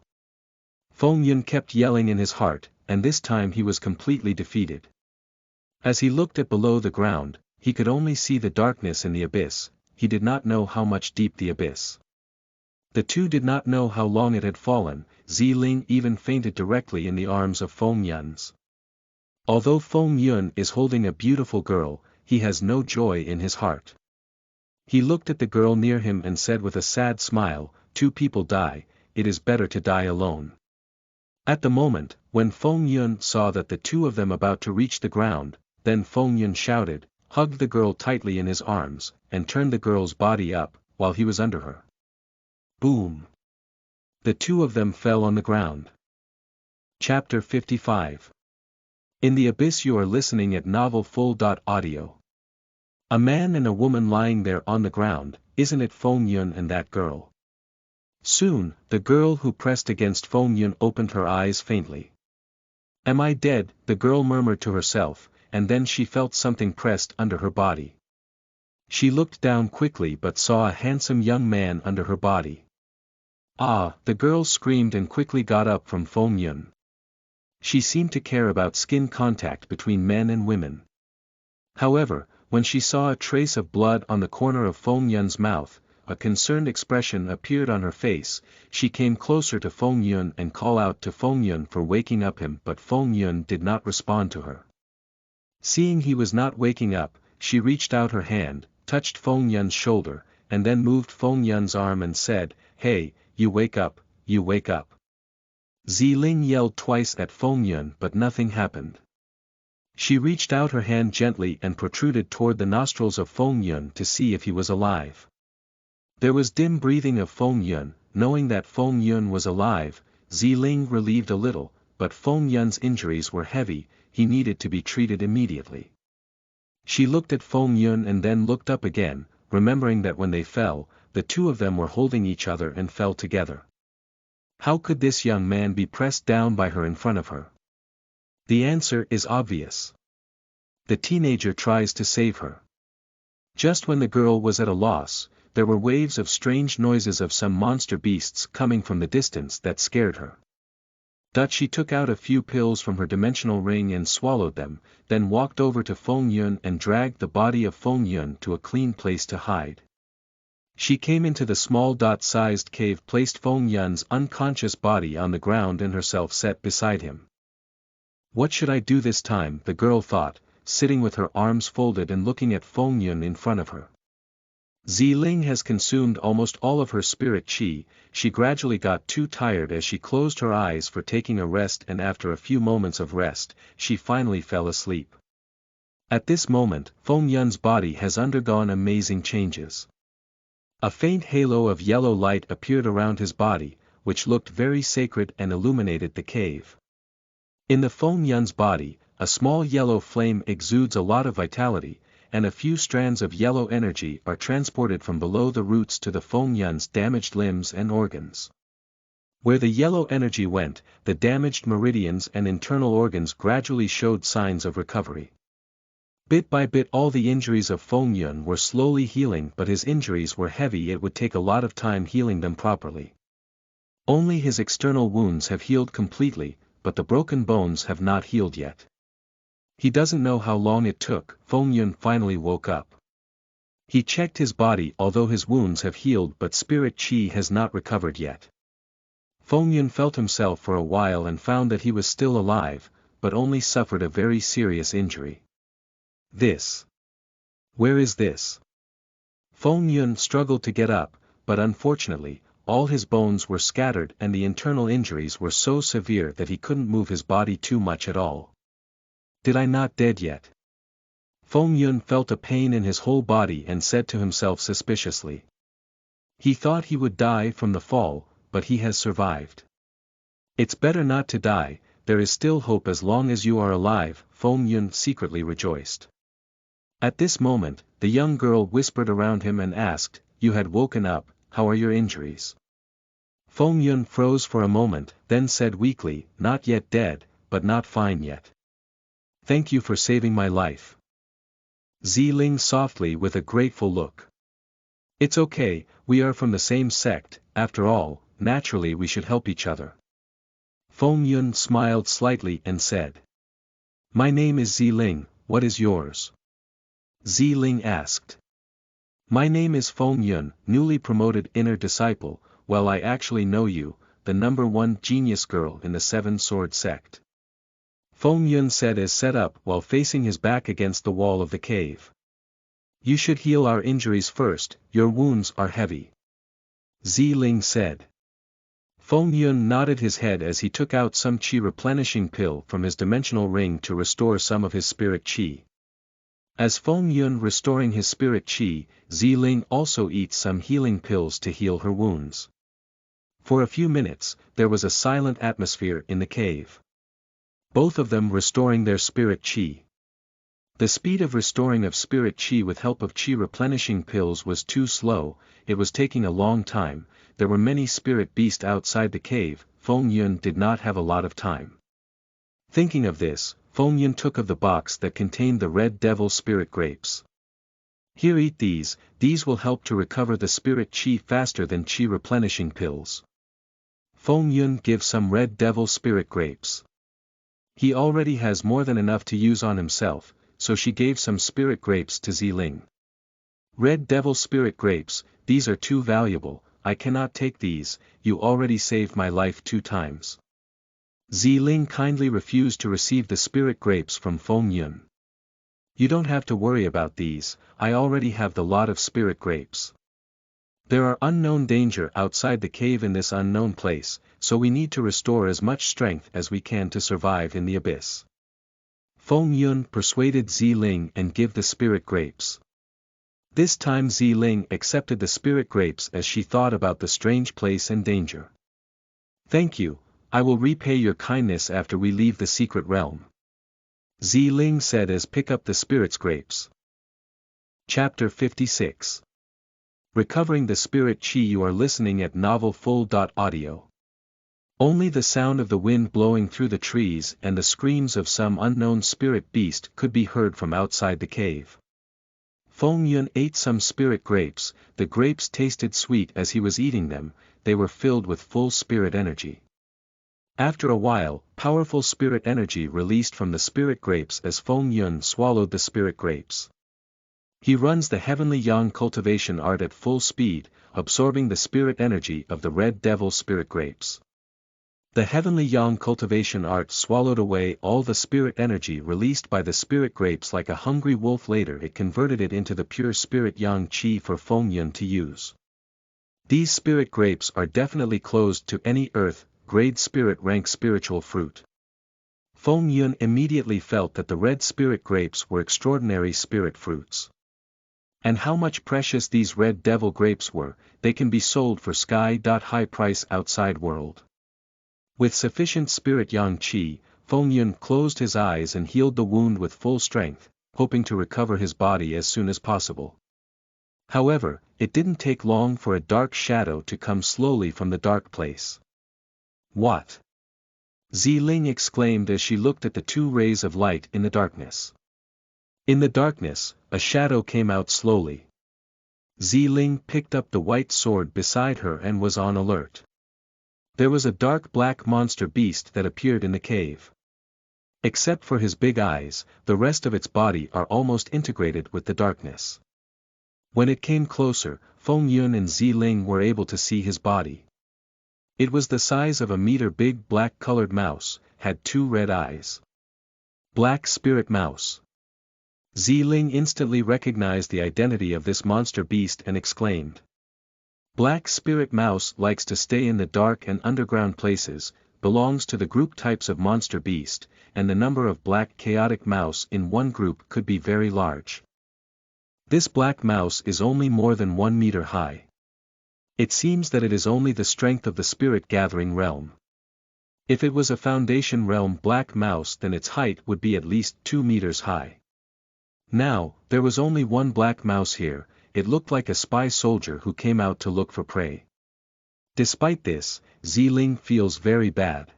Speaker 1: Feng Yun kept yelling in his heart, and this time he was completely defeated. As he looked at below the ground, he could only see the darkness in the abyss, he did not know how much deep the abyss. The two did not know how long it had fallen, Ziling even fainted directly in the arms of Feng Yun's. Although Feng Yun is holding a beautiful girl, he has no joy in his heart. He looked at the girl near him and said with a sad smile, "Two people die, it is better to die alone." At the moment, when Feng Yun saw that the two of them about to reach the ground, then Feng Yun shouted, hugged the girl tightly in his arms, and turned the girl's body up, while he was under her. Boom! The two of them fell on the ground. Chapter 55. In the Abyss. You are listening at NovelFull.audio. A man and a woman lying there on the ground, isn't it Feng Yun and that girl? Soon, the girl who pressed against Feng Yun opened her eyes faintly. Am I dead? The girl murmured to herself, and then she felt something pressed under her body. She looked down quickly but saw a handsome young man under her body. Ah! The girl screamed and quickly got up from Feng Yun. She seemed to care about skin contact between men and women. However, when she saw a trace of blood on the corner of Feng Yun's mouth, a concerned expression appeared on her face, she came closer to Feng Yun and called out to Feng Yun for waking up him, but Feng Yun did not respond to her. Seeing he was not waking up, she reached out her hand, touched Feng Yun's shoulder, and then moved Feng Yun's arm and said, "Hey, you wake up, you wake up." Ziling yelled twice at Feng Yun but nothing happened. She reached out her hand gently and protruded toward the nostrils of Feng Yun to see if he was alive. There was dim breathing of Feng Yun. Knowing that Feng Yun was alive, Ziling relieved a little, but Feng Yun's injuries were heavy, he needed to be treated immediately. She looked at Feng Yun and then looked up again, remembering that when they fell, the two of them were holding each other and fell together. How could this young man be pressed down by her in front of her? The answer is obvious. The teenager tries to save her. Just when the girl was at a loss, there were waves of strange noises of some monster beasts coming from the distance that scared her. She took out a few pills from her dimensional ring and swallowed them, then walked over to Feng Yun and dragged the body of Feng Yun to a clean place to hide. She came into the small dot-sized cave, placed Feng Yun's unconscious body on the ground and herself sat beside him. What should I do this time? The girl thought, sitting with her arms folded and looking at Feng Yun in front of her. Ziling has consumed almost all of her spirit chi, she gradually got too tired as she closed her eyes for taking a rest, and after a few moments of rest, she finally fell asleep. At this moment, Feng Yun's body has undergone amazing changes. A faint halo of yellow light appeared around his body, which looked very sacred and illuminated the cave. In the Feng Yun's body, a small yellow flame exudes a lot of vitality, and a few strands of yellow energy are transported from below the roots to the Feng Yun's damaged limbs and organs. Where the yellow energy went, the damaged meridians and internal organs gradually showed signs of recovery. Bit by bit all the injuries of Feng Yun were slowly healing, but his injuries were heavy. It would take a lot of time healing them properly. Only his external wounds have healed completely, but the broken bones have not healed yet. He doesn't know how long it took. Feng Yun finally woke up. He checked his body. Although his wounds have healed, but spirit chi has not recovered yet. Feng Yun felt himself for a while and found that he was still alive, but only suffered a very serious injury. This. Where is this? Feng Yun struggled to get up, but unfortunately, all his bones were scattered and the internal injuries were so severe that he couldn't move his body too much at all. Did I not dead yet? Feng Yun felt a pain in his whole body and said to himself suspiciously. He thought he would die from the fall, but he has survived. It's better not to die. There is still hope as long as you are alive, Feng Yun secretly rejoiced. At this moment, the young girl whispered around him and asked, "You had woken up, how are your injuries?" Feng Yun froze for a moment, then said weakly, "Not yet dead, but not fine yet. Thank you for saving my life." Ziling softly with a grateful look. "It's okay, we are from the same sect, after all, naturally we should help each other." Feng Yun smiled slightly and said. "My name is Ziling, what is yours?" Ziling asked. "My name is Feng Yun, newly promoted inner disciple. Well, I actually know you, the #1 genius girl in the Seven Sword sect," Feng Yun said as set up while facing his back against the wall of the cave. "You should heal our injuries first, your wounds are heavy," Ziling said. Feng Yun nodded his head as he took out some chi replenishing pill from his dimensional ring to restore some of his spirit chi. As Feng Yun restoring his spirit chi, Ziling also eats some healing pills to heal her wounds. For a few minutes, there was a silent atmosphere in the cave. Both of them restoring their spirit chi. The speed of restoring of spirit chi with help of chi replenishing pills was too slow, it was taking a long time. There were many spirit beasts outside the cave. Feng Yun did not have a lot of time. Thinking of this, Feng Yun took of the box that contained the red devil spirit grapes. "Here, eat these will help to recover the spirit chi faster than chi replenishing pills." Feng Yun give some red devil spirit grapes. He already has more than enough to use on himself, so she gave some spirit grapes to Ziling. "Red devil spirit grapes, these are too valuable, I cannot take these, you already saved my life 2 times. Ziling kindly refused to receive the spirit grapes from Feng Yun. "You don't have to worry about these, I already have the lot of spirit grapes. There are unknown danger outside the cave in this unknown place, so we need to restore as much strength as we can to survive in the abyss." Feng Yun persuaded Ziling and give the spirit grapes. This time Ziling accepted the spirit grapes as she thought about the strange place and danger. "Thank you, I will repay your kindness after we leave the secret realm," Ziling said as pick up the spirit's grapes. Chapter 56. Recovering the spirit chi. You are listening at novelfull.audio. Only the sound of the wind blowing through the trees and the screams of some unknown spirit beast could be heard from outside the cave. Feng Yun ate some spirit grapes. The grapes tasted sweet as he was eating them, they were filled with full spirit energy. After a while, powerful spirit energy released from the spirit grapes as Feng Yun swallowed the spirit grapes. He runs the Heavenly Yang cultivation art at full speed, absorbing the spirit energy of the red devil spirit grapes. The Heavenly Yang cultivation art swallowed away all the spirit energy released by the spirit grapes like a hungry wolf. Later it converted it into the pure spirit Yang Qi for Feng Yun to use. These spirit grapes are definitely closed to any earth, grade spirit rank spiritual fruit. Feng Yun immediately felt that the red spirit grapes were extraordinary spirit fruits. And how much precious these red devil grapes were, they can be sold for sky-high price outside world. With sufficient spirit Yang Qi, Feng Yun closed his eyes and healed the wound with full strength, hoping to recover his body as soon as possible. However, it didn't take long for a dark shadow to come slowly from the dark place. "What?" Ziling exclaimed as she looked at the 2 rays of light in the darkness. In the darkness, a shadow came out slowly. Ziling picked up the white sword beside her and was on alert. There was a dark black monster beast that appeared in the cave. Except for his big eyes, the rest of its body are almost integrated with the darkness. When it came closer, Feng Yun and Ziling were able to see his body. It was the size of a meter big black-colored mouse, had 2 red eyes. Black Spirit Mouse. Ziling instantly recognized the identity of this monster beast and exclaimed. Black Spirit Mouse likes to stay in the dark and underground places, belongs to the group types of monster beast, and the number of black chaotic mouse in one group could be very large. This black mouse is only more than 1 meter high. It seems that it is only the strength of the spirit gathering realm. If it was a foundation realm black mouse, then its height would be at least 2 meters high. Now, there was only one black mouse here. It looked like a spy soldier who came out to look for prey. Despite this, Ziling feels very bad.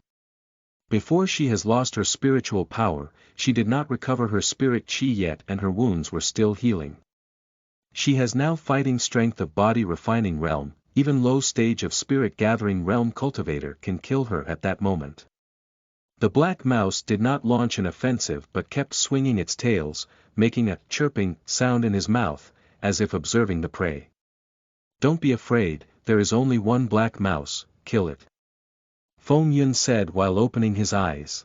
Speaker 1: Before she has lost her spiritual power, she did not recover her spirit chi yet and her wounds were still healing. She has now fighting strength of body refining realm, even low stage of spirit gathering realm cultivator can kill her at that moment. The black mouse did not launch an offensive but kept swinging its tails, making a chirping sound in his mouth, as if observing the prey. Don't be afraid, there is only one black mouse, kill it. Feng Yun said while opening his eyes.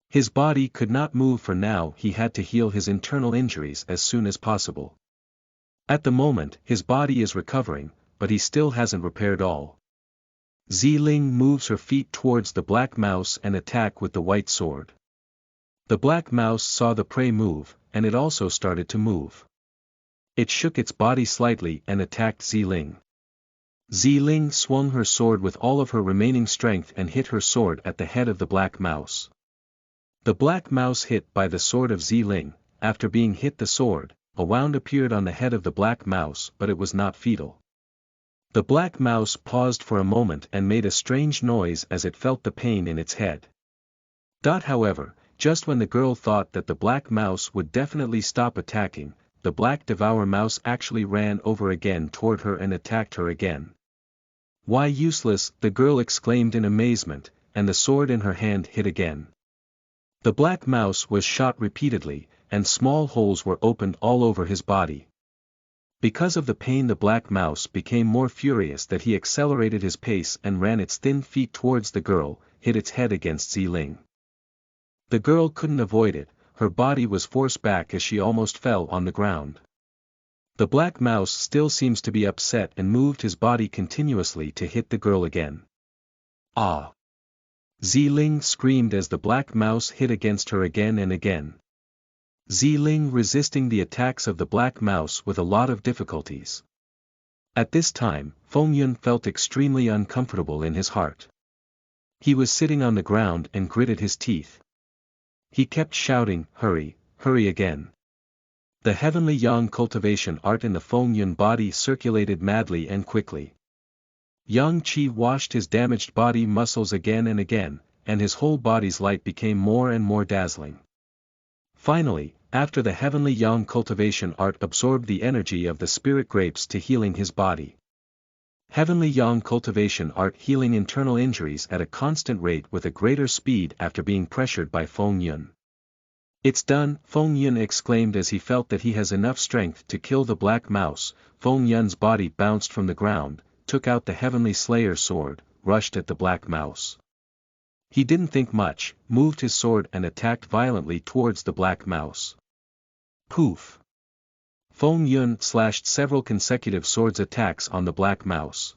Speaker 1: His body could not move for now, he had to heal his internal injuries as soon as possible. At the moment, his body is recovering, but he still hasn't repaired all. Ziling moves her feet towards the black mouse and attack with the white sword. The black mouse saw the prey move, and it also started to move. It shook its body slightly and attacked Ziling. Ziling swung her sword with all of her remaining strength and hit her sword at the head of the black mouse. The black mouse hit by the sword of Ziling. After being hit the sword, a wound appeared on the head of the black mouse, but it was not fatal. The black mouse paused for a moment and made a strange noise as it felt the pain in its head. However, just when the girl thought that the black mouse would definitely stop attacking, the black devour mouse actually ran over again toward her and attacked her again. Why useless, the girl exclaimed in amazement, and the sword in her hand hit again. The black mouse was shot repeatedly, and small holes were opened all over his body. Because of the pain the black mouse became more furious that he accelerated his pace and ran its thin feet towards the girl, hit its head against Ziling. The girl couldn't avoid it, her body was forced back as she almost fell on the ground. The black mouse still seems to be upset and moved his body continuously to hit the girl again. Ah! Ziling screamed as the black mouse hit against her again and again. Ziling resisting the attacks of the black mouse with a lot of difficulties. At this time, Feng Yun felt extremely uncomfortable in his heart. He was sitting on the ground and gritted his teeth. He kept shouting, "Hurry, hurry again." The heavenly yang cultivation art in the Feng Yun body circulated madly and quickly. Yang Qi washed his damaged body muscles again and again, and his whole body's light became more and more dazzling. Finally, after the heavenly yang cultivation art absorbed the energy of the spirit grapes to healing his body. Heavenly yang cultivation art healing internal injuries at a constant rate with a greater speed after being pressured by Feng Yun. It's done, Feng Yun exclaimed as he felt that he has enough strength to kill the black mouse. Feng Yun's body bounced from the ground, took out the heavenly slayer sword, rushed at the black mouse. He didn't think much, moved his sword and attacked violently towards the black mouse. Poof! Feng Yun slashed several consecutive swords attacks on the black mouse.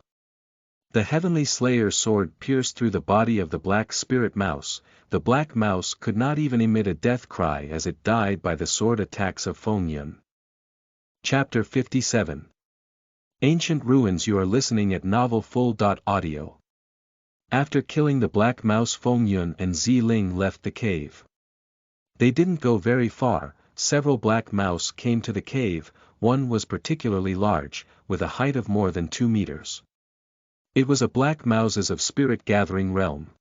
Speaker 1: The heavenly slayer sword pierced through the body of the black spirit mouse. The black mouse could not even emit a death cry as it died by the sword attacks of Feng Yun. Chapter 57. Ancient Ruins. You are listening at novelfull.audio. After killing the black mouse, Feng Yun and Ziling left the cave. They didn't go very far. Several black mouse came to the cave. One was particularly large, with a height of more than 2 meters. It was a black mouses of spirit gathering realm.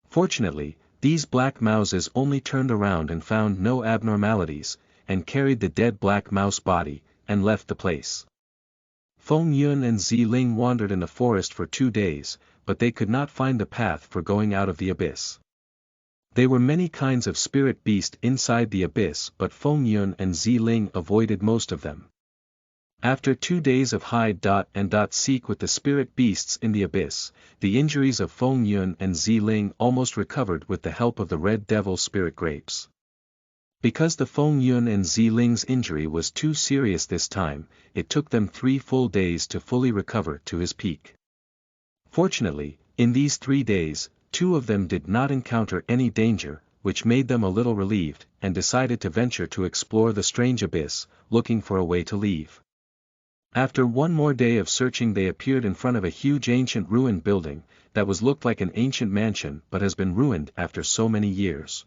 Speaker 1: Fortunately, these black mouses only turned around and found no abnormalities. and carried the dead black mouse body, and left the place. Feng Yun and Zi-Ling wandered in the forest for 2 days, but they could not find the path for going out of the abyss. There were many kinds of spirit beast inside the abyss, but Feng Yun and Zi-Ling avoided most of them. After 2 days of hide and seek with the spirit beasts in the abyss, the injuries of Feng Yun and Zi-Ling almost recovered with the help of the Red Devil spirit grapes. Because the Feng Yun and Zi-Ling's injury was too serious this time, it took them 3 full days to fully recover to his peak. Fortunately, in these 3 days, 2 of them did not encounter any danger, which made them a little relieved, and decided to venture to explore the strange abyss, looking for a way to leave. After 1 more day of searching, they appeared in front of a huge ancient ruined building, that looked like an ancient mansion but has been ruined after so many years.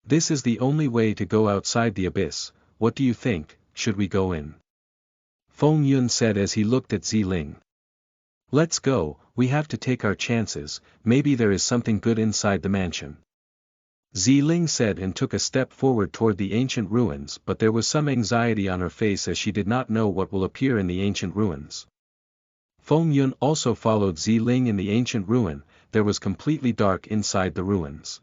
Speaker 1: This is the only way to go outside the abyss. What do you think, should we go in? Feng Yun said as he looked at Zi-Ling. Let's go, we have to take our chances, maybe there is something good inside the mansion. Zi-Ling said and took a step forward toward the ancient ruins, but there was some anxiety on her face as she did not know what will appear in the ancient ruins. Feng Yun also followed Zi-Ling in the ancient ruin. There was completely dark inside the ruins.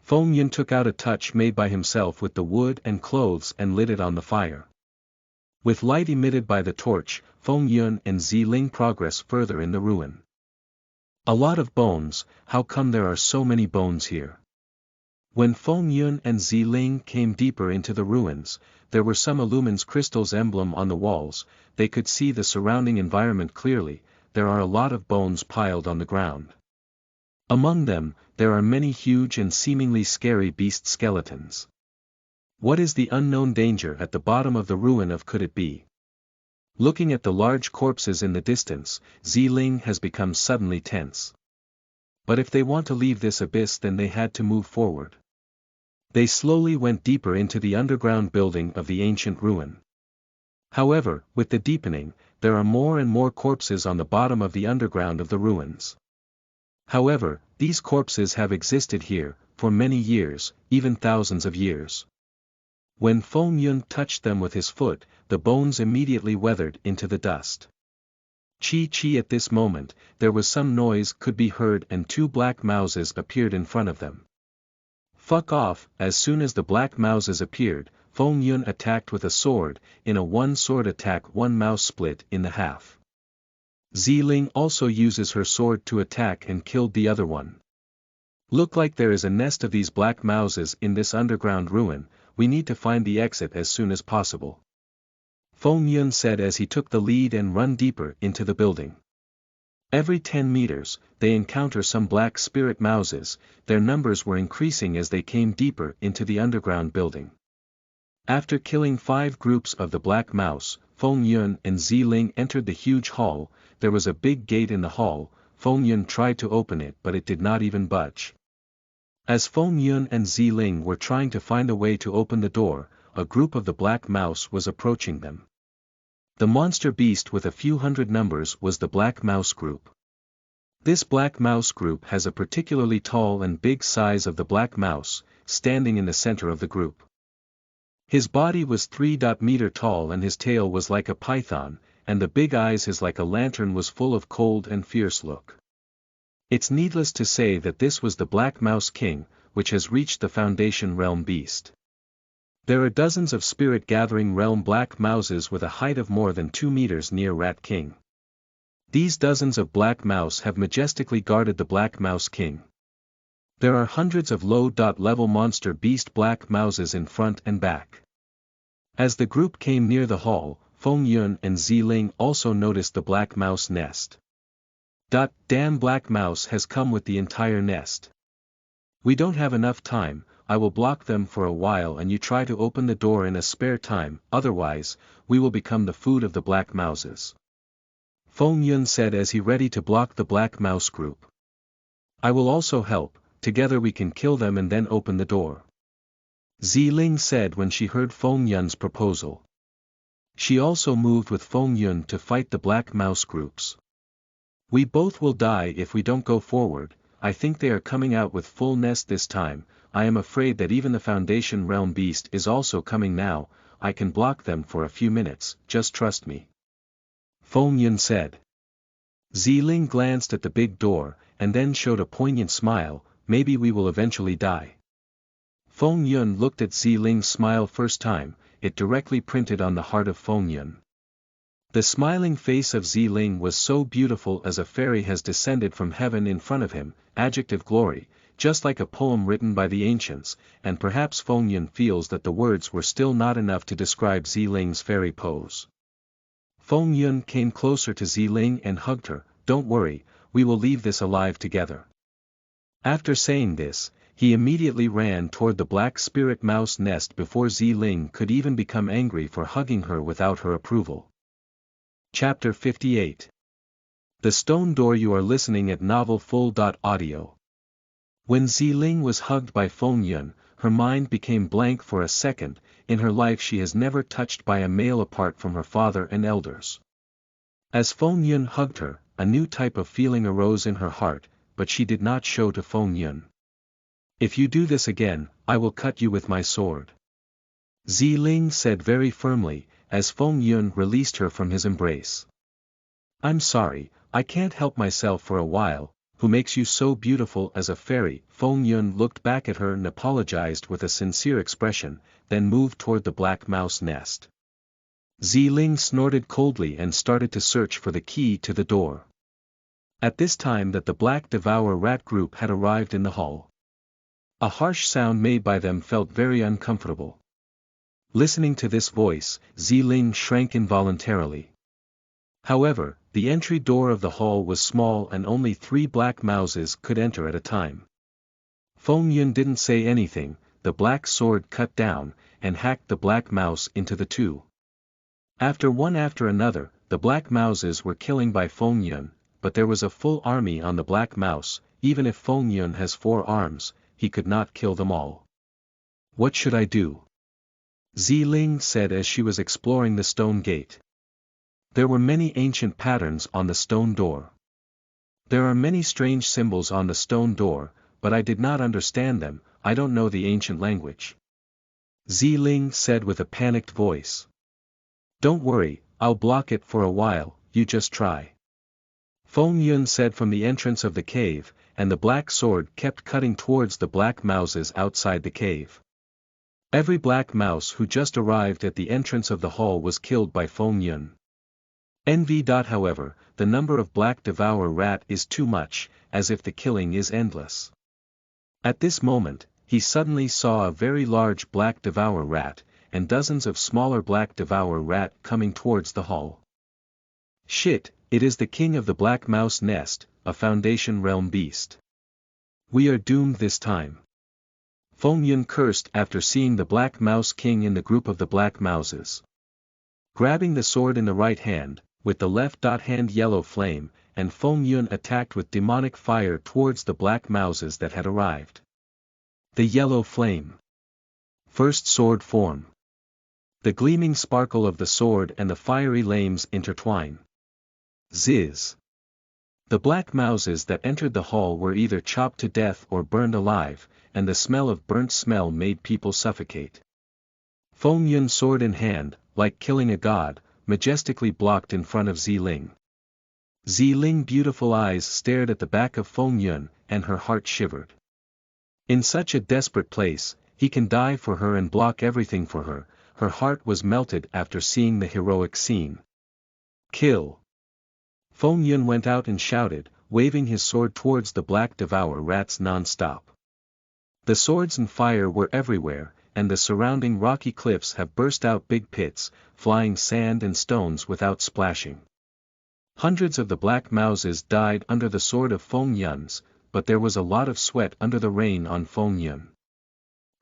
Speaker 1: Feng Yun took out a touch made by himself with the wood and clothes and lit it on the fire. With light emitted by the torch, Feng Yun and Zi-Ling progressed further in the ruin. A lot of bones, how come there are so many bones here? When Feng Yun and Zi-Ling came deeper into the ruins, there were some Illumin's crystals emblem on the walls. They could see the surrounding environment clearly. There are a lot of bones piled on the ground. Among them, there are many huge and seemingly scary beast skeletons. What is the unknown danger at the bottom of the ruin of could it be? Looking at the large corpses in the distance, Zi-Ling has become suddenly tense. But if they want to leave this abyss, then they had to move forward. They slowly went deeper into the underground building of the ancient ruin. However, with the deepening, there are more and more corpses on the bottom of the underground of the ruins. However, these corpses have existed here, for many years, even thousands of years. When Feng Yun touched them with his foot, the bones immediately weathered into the dust. Chi at this moment, there was some noise could be heard and 2 black mouses appeared in front of them. Fuck off! As soon as the black mouses appeared, Feng Yun attacked with a sword. In a 1-sword attack, 1 mouse split in the half. Zi-Ling also uses her sword to attack and killed the other one. Look like there is a nest of these black mouses in this underground ruin. We need to find the exit as soon as possible. Feng Yun said as he took the lead and run deeper into the building. Every 10 meters, they encounter some black spirit mouses. Their numbers were increasing as they came deeper into the underground building. After killing 5 groups of the black mouse, Feng Yun and Zi-Ling entered the huge hall. There was a big gate in the hall. Feng Yun tried to open it, but it did not even budge. As Feng Yun and Zi-Ling were trying to find a way to open the door, a group of the black mouse was approaching them. The monster beast with a few hundred numbers was the black mouse group. This black mouse group has a particularly tall and big size of the black mouse, standing in the center of the group. His body was 3 meter tall and his tail was like a python, and the big eyes his like a lantern was full of cold and fierce look. It's needless to say that this was the Black Mouse King, which has reached the Foundation Realm Beast. There are dozens of spirit-gathering realm black mouses with a height of more than 2 meters near Rat King. These dozens of black mouse have majestically guarded the Black Mouse King. There are hundreds of low-level monster beast black mouses in front and back. As the group came near the hall, Feng Yun and Zi-Ling also noticed the black mouse nest. Damn, black mouse has come with the entire nest. We don't have enough time. I will block them for a while and you try to open the door in a spare time, otherwise, we will become the food of the black mouses. Feng Yun said as he ready to block the black mouse group. I will also help, together we can kill them and then open the door. Zi-Ling said when she heard Feng Yun's proposal. She also moved with Feng Yun to fight the black mouse groups. We both will die if we don't go forward. I think they are coming out with full nest this time. I am afraid that even the Foundation Realm beast is also coming now. I can block them for a few minutes, just trust me. Feng Yun said. Ziling glanced at the big door, and then showed a poignant smile. Maybe we will eventually die. Feng Yun looked at Ziling's smile first time, it directly printed on the heart of Feng Yun. The smiling face of Ziling was so beautiful as a fairy has descended from heaven in front of him, adjective glory, just like a poem written by the ancients, and perhaps Feng Yun feels that the words were still not enough to describe Ziling's fairy pose. Feng Yun came closer to Ziling and hugged her. Don't worry, we will leave this alive together. After saying this, he immediately ran toward the black spirit mouse nest before Ziling could even become angry for hugging her without her approval. Chapter 58. The Stone Door. You are listening at NovelFull.audio. When Ziling was hugged by Feng Yun, her mind became blank for a second. In her life she has never touched by a male apart from her father and elders. As Feng Yun hugged her, a new type of feeling arose in her heart, but she did not show to Feng Yun. If you do this again, I will cut you with my sword. Ziling said very firmly, as Feng Yun released her from his embrace. I'm sorry, I can't help myself for a while. Who makes you so beautiful as a fairy? Feng Yun looked back at her and apologized with a sincere expression, then moved toward the black mouse nest. Ziling snorted coldly and started to search for the key to the door. At this time that the Black Devour Rat group had arrived in the hall. A harsh sound made by them felt very uncomfortable. Listening to this voice, Ziling shrank involuntarily. However, the entry door of the hall was small and only 3 black mouses could enter at a time. Feng Yun didn't say anything. The black sword cut down, and hacked the black mouse into the 2. One after another, the black mouses were killing by Feng Yun, but there was a full army on the black mouse. Even if Feng Yun has 4 arms, he could not kill them all. What should I do? Ziling said as she was exploring the stone gate. There were many ancient patterns on the stone door. There are many strange symbols on the stone door, but I did not understand them. I don't know the ancient language. Ziling said with a panicked voice. Don't worry, I'll block it for a while, you just try. Feng Yun said from the entrance of the cave, and the black sword kept cutting towards the black mouses outside the cave. Every black mouse who just arrived at the entrance of the hall was killed by Feng Yun. However, the number of Black Devour Rat is too much, as if the killing is endless. At this moment, he suddenly saw a very large Black Devour Rat, and dozens of smaller Black Devour Rat coming towards the hall. Shit, it is the king of the Black Mouse Nest, a Foundation Realm beast. We are doomed this time. Feng Yun cursed after seeing the Black Mouse King in the group of the Black Mouses. Grabbing the sword in the right hand, with the left hand yellow flame, and Feng Yun attacked with demonic fire towards the black mouses that had arrived. The yellow flame. First sword form. The gleaming sparkle of the sword and the fiery flames intertwine. Ziz. The black mouses that entered the hall were either chopped to death or burned alive, and the smell of burnt smell made people suffocate. Feng Yun sword in hand, like killing a god, majestically blocked in front of Ziling. Ziling's beautiful eyes stared at the back of Feng Yun, and her heart shivered. In such a desperate place, he can die for her and block everything for her. Her heart was melted after seeing the heroic scene. Kill! Feng Yun went out and shouted, waving his sword towards the Black Devour Rats non-stop. The swords and fire were everywhere, and the surrounding rocky cliffs have burst out big pits, flying sand and stones without splashing. Hundreds of the black mouses died under the sword of Feng Yun's, but there was a lot of sweat under the rain on Feng Yun.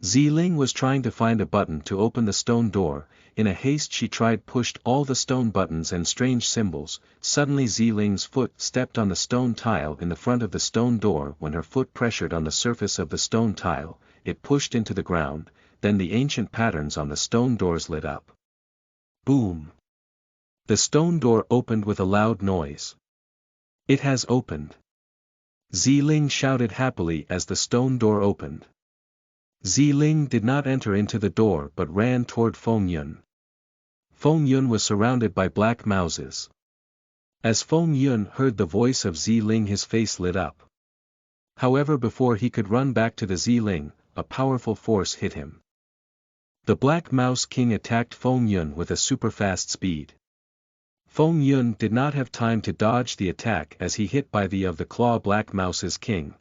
Speaker 1: Ziling was trying to find a button to open the stone door. In a haste she pushed all the stone buttons and strange symbols. Suddenly Ziling's foot stepped on the stone tile in the front of the stone door. When her foot pressured on the surface of the stone tile, it pushed into the ground, then the ancient patterns on the stone doors lit up. Boom! The stone door opened with a loud noise. It has opened. Ziling shouted happily as the stone door opened. Ziling did not enter into the door but ran toward Feng Yun. Feng Yun was surrounded by black mouses. As Feng Yun heard the voice of Ziling, his face lit up. However, before he could run back to the Ziling, a powerful force hit him. The Black Mouse King attacked Feng Yun with a super-fast speed. Feng Yun did not have time to dodge the attack as he hit by the Claw Black Mouse's king.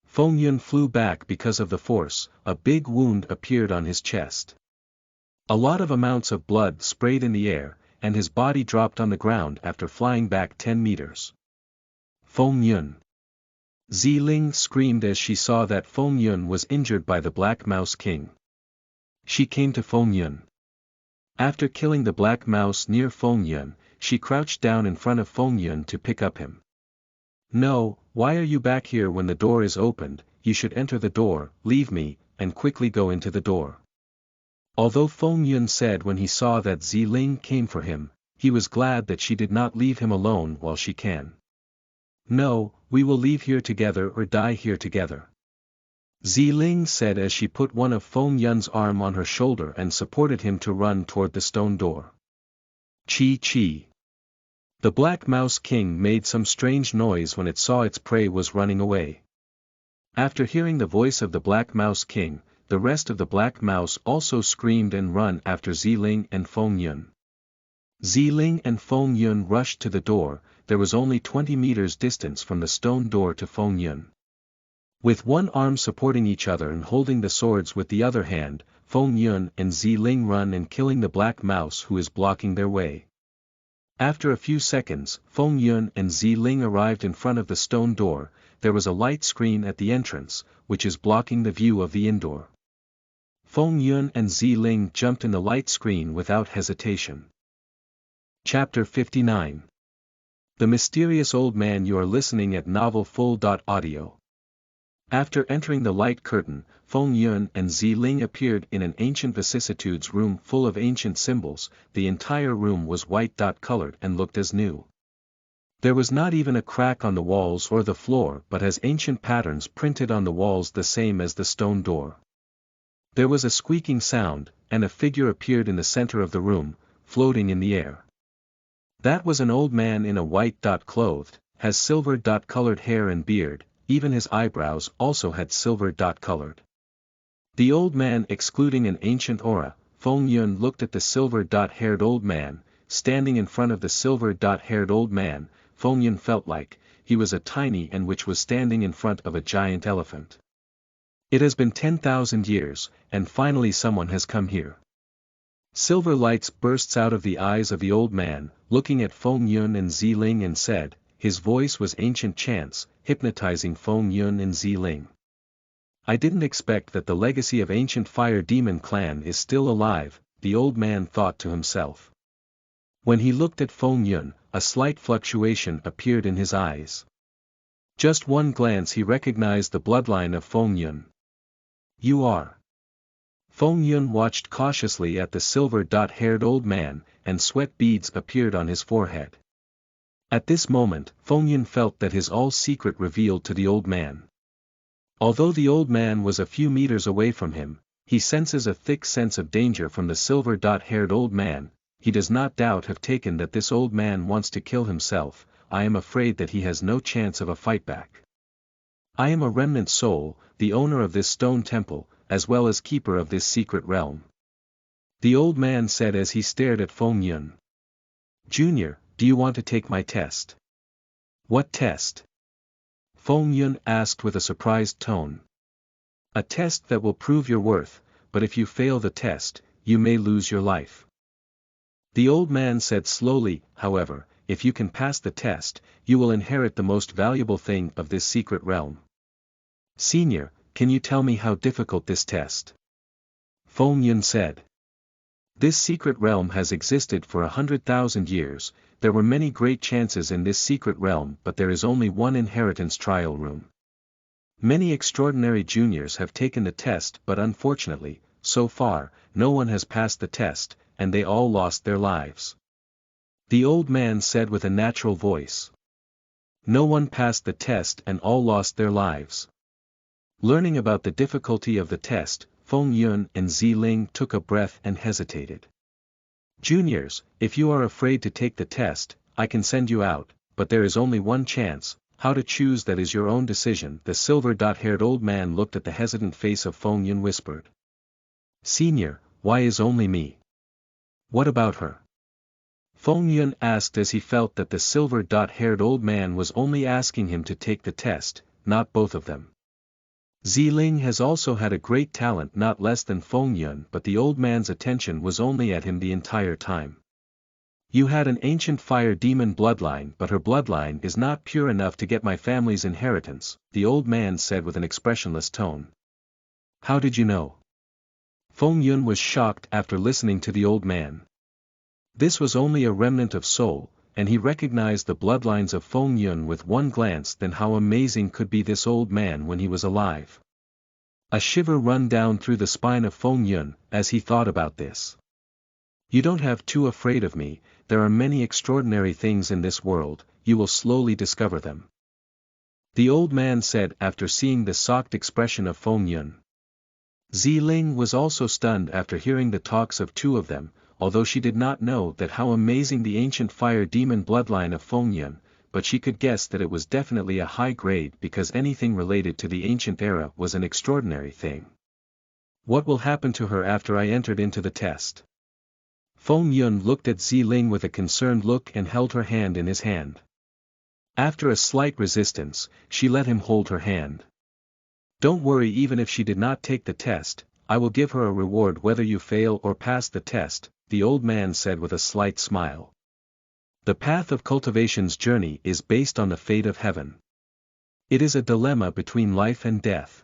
Speaker 1: Feng Yun flew back because of the force. A big wound appeared on his chest. A lot of amounts of blood sprayed in the air, and his body dropped on the ground after flying back 10 meters. Feng Yun. Ziling screamed as she saw that Feng Yun was injured by the Black Mouse King. She came to Feng Yun. After killing the Black Mouse near Feng Yun, she crouched down in front of Feng Yun to pick up him. No, why are you back here when the door is opened? You should enter the door, leave me, and quickly go into the door. Although Feng Yun said when he saw that Ziling came for him, he was glad that she did not leave him alone while she can. No, we will leave here together or die here together. Ziling said as she put one of Feng Yun's arm on her shoulder and supported him to run toward the stone door. Chi. The Black Mouse King made some strange noise when it saw its prey was running away. After hearing the voice of the Black Mouse King, the rest of the Black Mouse also screamed and ran after Ziling and Feng Yun. Ziling and Feng Yun rushed to the door. There was only 20 meters distance from the stone door to Feng Yun. With one arm supporting each other and holding the swords with the other hand, Feng Yun and Ziling run and killing the Black Mouse who is blocking their way. After a few seconds, Feng Yun and Ziling arrived in front of the stone door. There was a light screen at the entrance, which is blocking the view of the indoor. Feng Yun and Ziling jumped in the light screen without hesitation. Chapter 59. The Mysterious Old Man. You are listening at NovelFull.audio. After entering the light curtain, Feng Yun and Ziling appeared in an ancient vicissitudes room full of ancient symbols. The entire room was white-colored and looked as new. There was not even a crack on the walls or the floor but has ancient patterns printed on the walls the same as the stone door. There was a squeaking sound, and a figure appeared in the center of the room, floating in the air. That was an old man in a white-clothed, has silver-colored hair and beard. Even his eyebrows also had silver-colored. The old man excluding an ancient aura. Feng Yun looked at the silver-haired old man. Standing in front of the silver-haired old man, Feng Yun felt like he was a tiny and which was standing in front of a giant elephant. It has been 10,000 years, and finally someone has come here. Silver lights bursts out of the eyes of the old man, looking at Feng Yun and Ziling and said, his voice was ancient chants, hypnotizing Feng Yun and Ziling. I didn't expect that the legacy of ancient fire demon clan is still alive, the old man thought to himself. When he looked at Feng Yun, a slight fluctuation appeared in his eyes. Just one glance he recognized the bloodline of Feng Yun. You are. Feng Yun watched cautiously at the silver-haired old man, and sweat beads appeared on his forehead. At this moment, Feng Yun felt that his all-secret revealed to the old man. Although the old man was a few meters away from him, he senses a thick sense of danger from the silver-haired old man. He does not doubt have taken that this old man wants to kill himself. I am afraid that he has no chance of a fight back. I am a remnant soul, the owner of this stone temple, as well as keeper of this secret realm. The old man said as he stared at Feng Yun. Junior, do you want to take my test? What test? Feng Yun asked with a surprised tone. A test that will prove your worth, but if you fail the test, you may lose your life. The old man said slowly, however, if you can pass the test, you will inherit the most valuable thing of this secret realm. Senior, can you tell me how difficult this test? Feng Yun said. This secret realm has existed for 100,000 years. There were many great chances in this secret realm, but there is only one inheritance trial room. Many extraordinary juniors have taken the test, but unfortunately, so far, no one has passed the test, and they all lost their lives. The old man said with a natural voice. No one passed the test and all lost their lives. Learning about the difficulty of the test, Feng Yun and Ziling took a breath and hesitated. Juniors, if you are afraid to take the test, I can send you out, but there is only one chance. How to choose, that is your own decision. The silver-haired old man looked at the hesitant face of Feng Yun, whispered. Senior, why is only me? What about her? Feng Yun asked as he felt that the silver-haired old man was only asking him to take the test, not both of them. Ziling has also had a great talent, not less than Feng Yun, but the old man's attention was only at him the entire time. You had an ancient fire demon bloodline, but her bloodline is not pure enough to get my family's inheritance, the old man said with an expressionless tone. How did you know? Feng Yun was shocked after listening to the old man. This was only a remnant of soul, and he recognized the bloodlines of Feng Yun with one glance. Then how amazing could be this old man when he was alive? A shiver ran down through the spine of Feng Yun as he thought about this. You don't have to afraid of me, there are many extraordinary things in this world, you will slowly discover them. The old man said after seeing the shocked expression of Feng Yun. Ziling was also stunned after hearing the talks of two of them, although she did not know that how amazing the ancient fire demon bloodline of Feng Yun, but she could guess that it was definitely a high grade because anything related to the ancient era was an extraordinary thing. What will happen to her after I entered into the test? Feng Yun looked at Ziling with a concerned look and held her hand in his hand. After a slight resistance, she let him hold her hand. Don't worry, even if she did not take the test, I will give her a reward whether you fail or pass the test, the old man said with a slight smile. The path of cultivation's journey is based on the fate of heaven. It is a dilemma between life and death.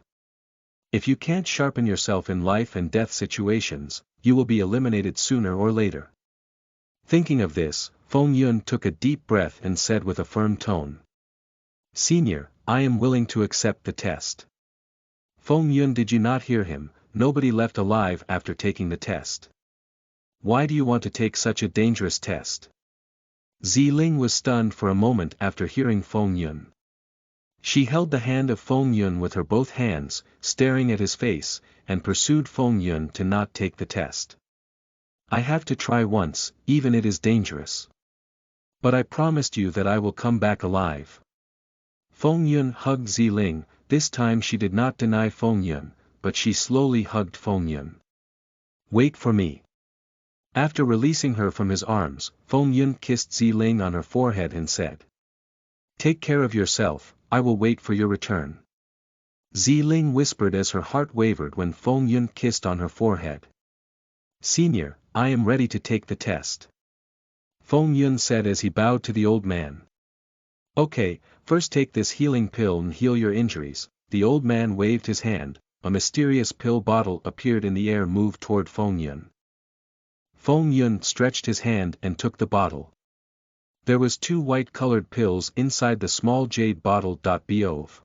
Speaker 1: If you can't sharpen yourself in life and death situations, you will be eliminated sooner or later. Thinking of this, Feng Yun took a deep breath and said with a firm tone. Senior, I am willing to accept the test. Feng Yun, did you not hear him? Nobody left alive after taking the test. Why do you want to take such a dangerous test? Ziling was stunned for a moment after hearing Feng Yun. She held the hand of Feng Yun with her both hands, staring at his face, and pursued Feng Yun to not take the test. I have to try once, even it is dangerous. But I promised you that I will come back alive. Feng Yun hugged Ziling. This time she did not deny Feng Yun, but she slowly hugged Feng Yun. Wait for me. After releasing her from his arms, Feng Yun kissed Ziling on her forehead and said. Take care of yourself, I will wait for your return. Ziling whispered as her heart wavered when Feng Yun kissed on her forehead. Senior, I am ready to take the test. Feng Yun said as he bowed to the old man. Okay, first take this healing pill and heal your injuries. The old man waved his hand, a mysterious pill bottle appeared in the air, moved toward Feng Yun. Feng Yun stretched his hand and took the bottle. There was 2 white-colored pills inside the small jade bottle. Bove.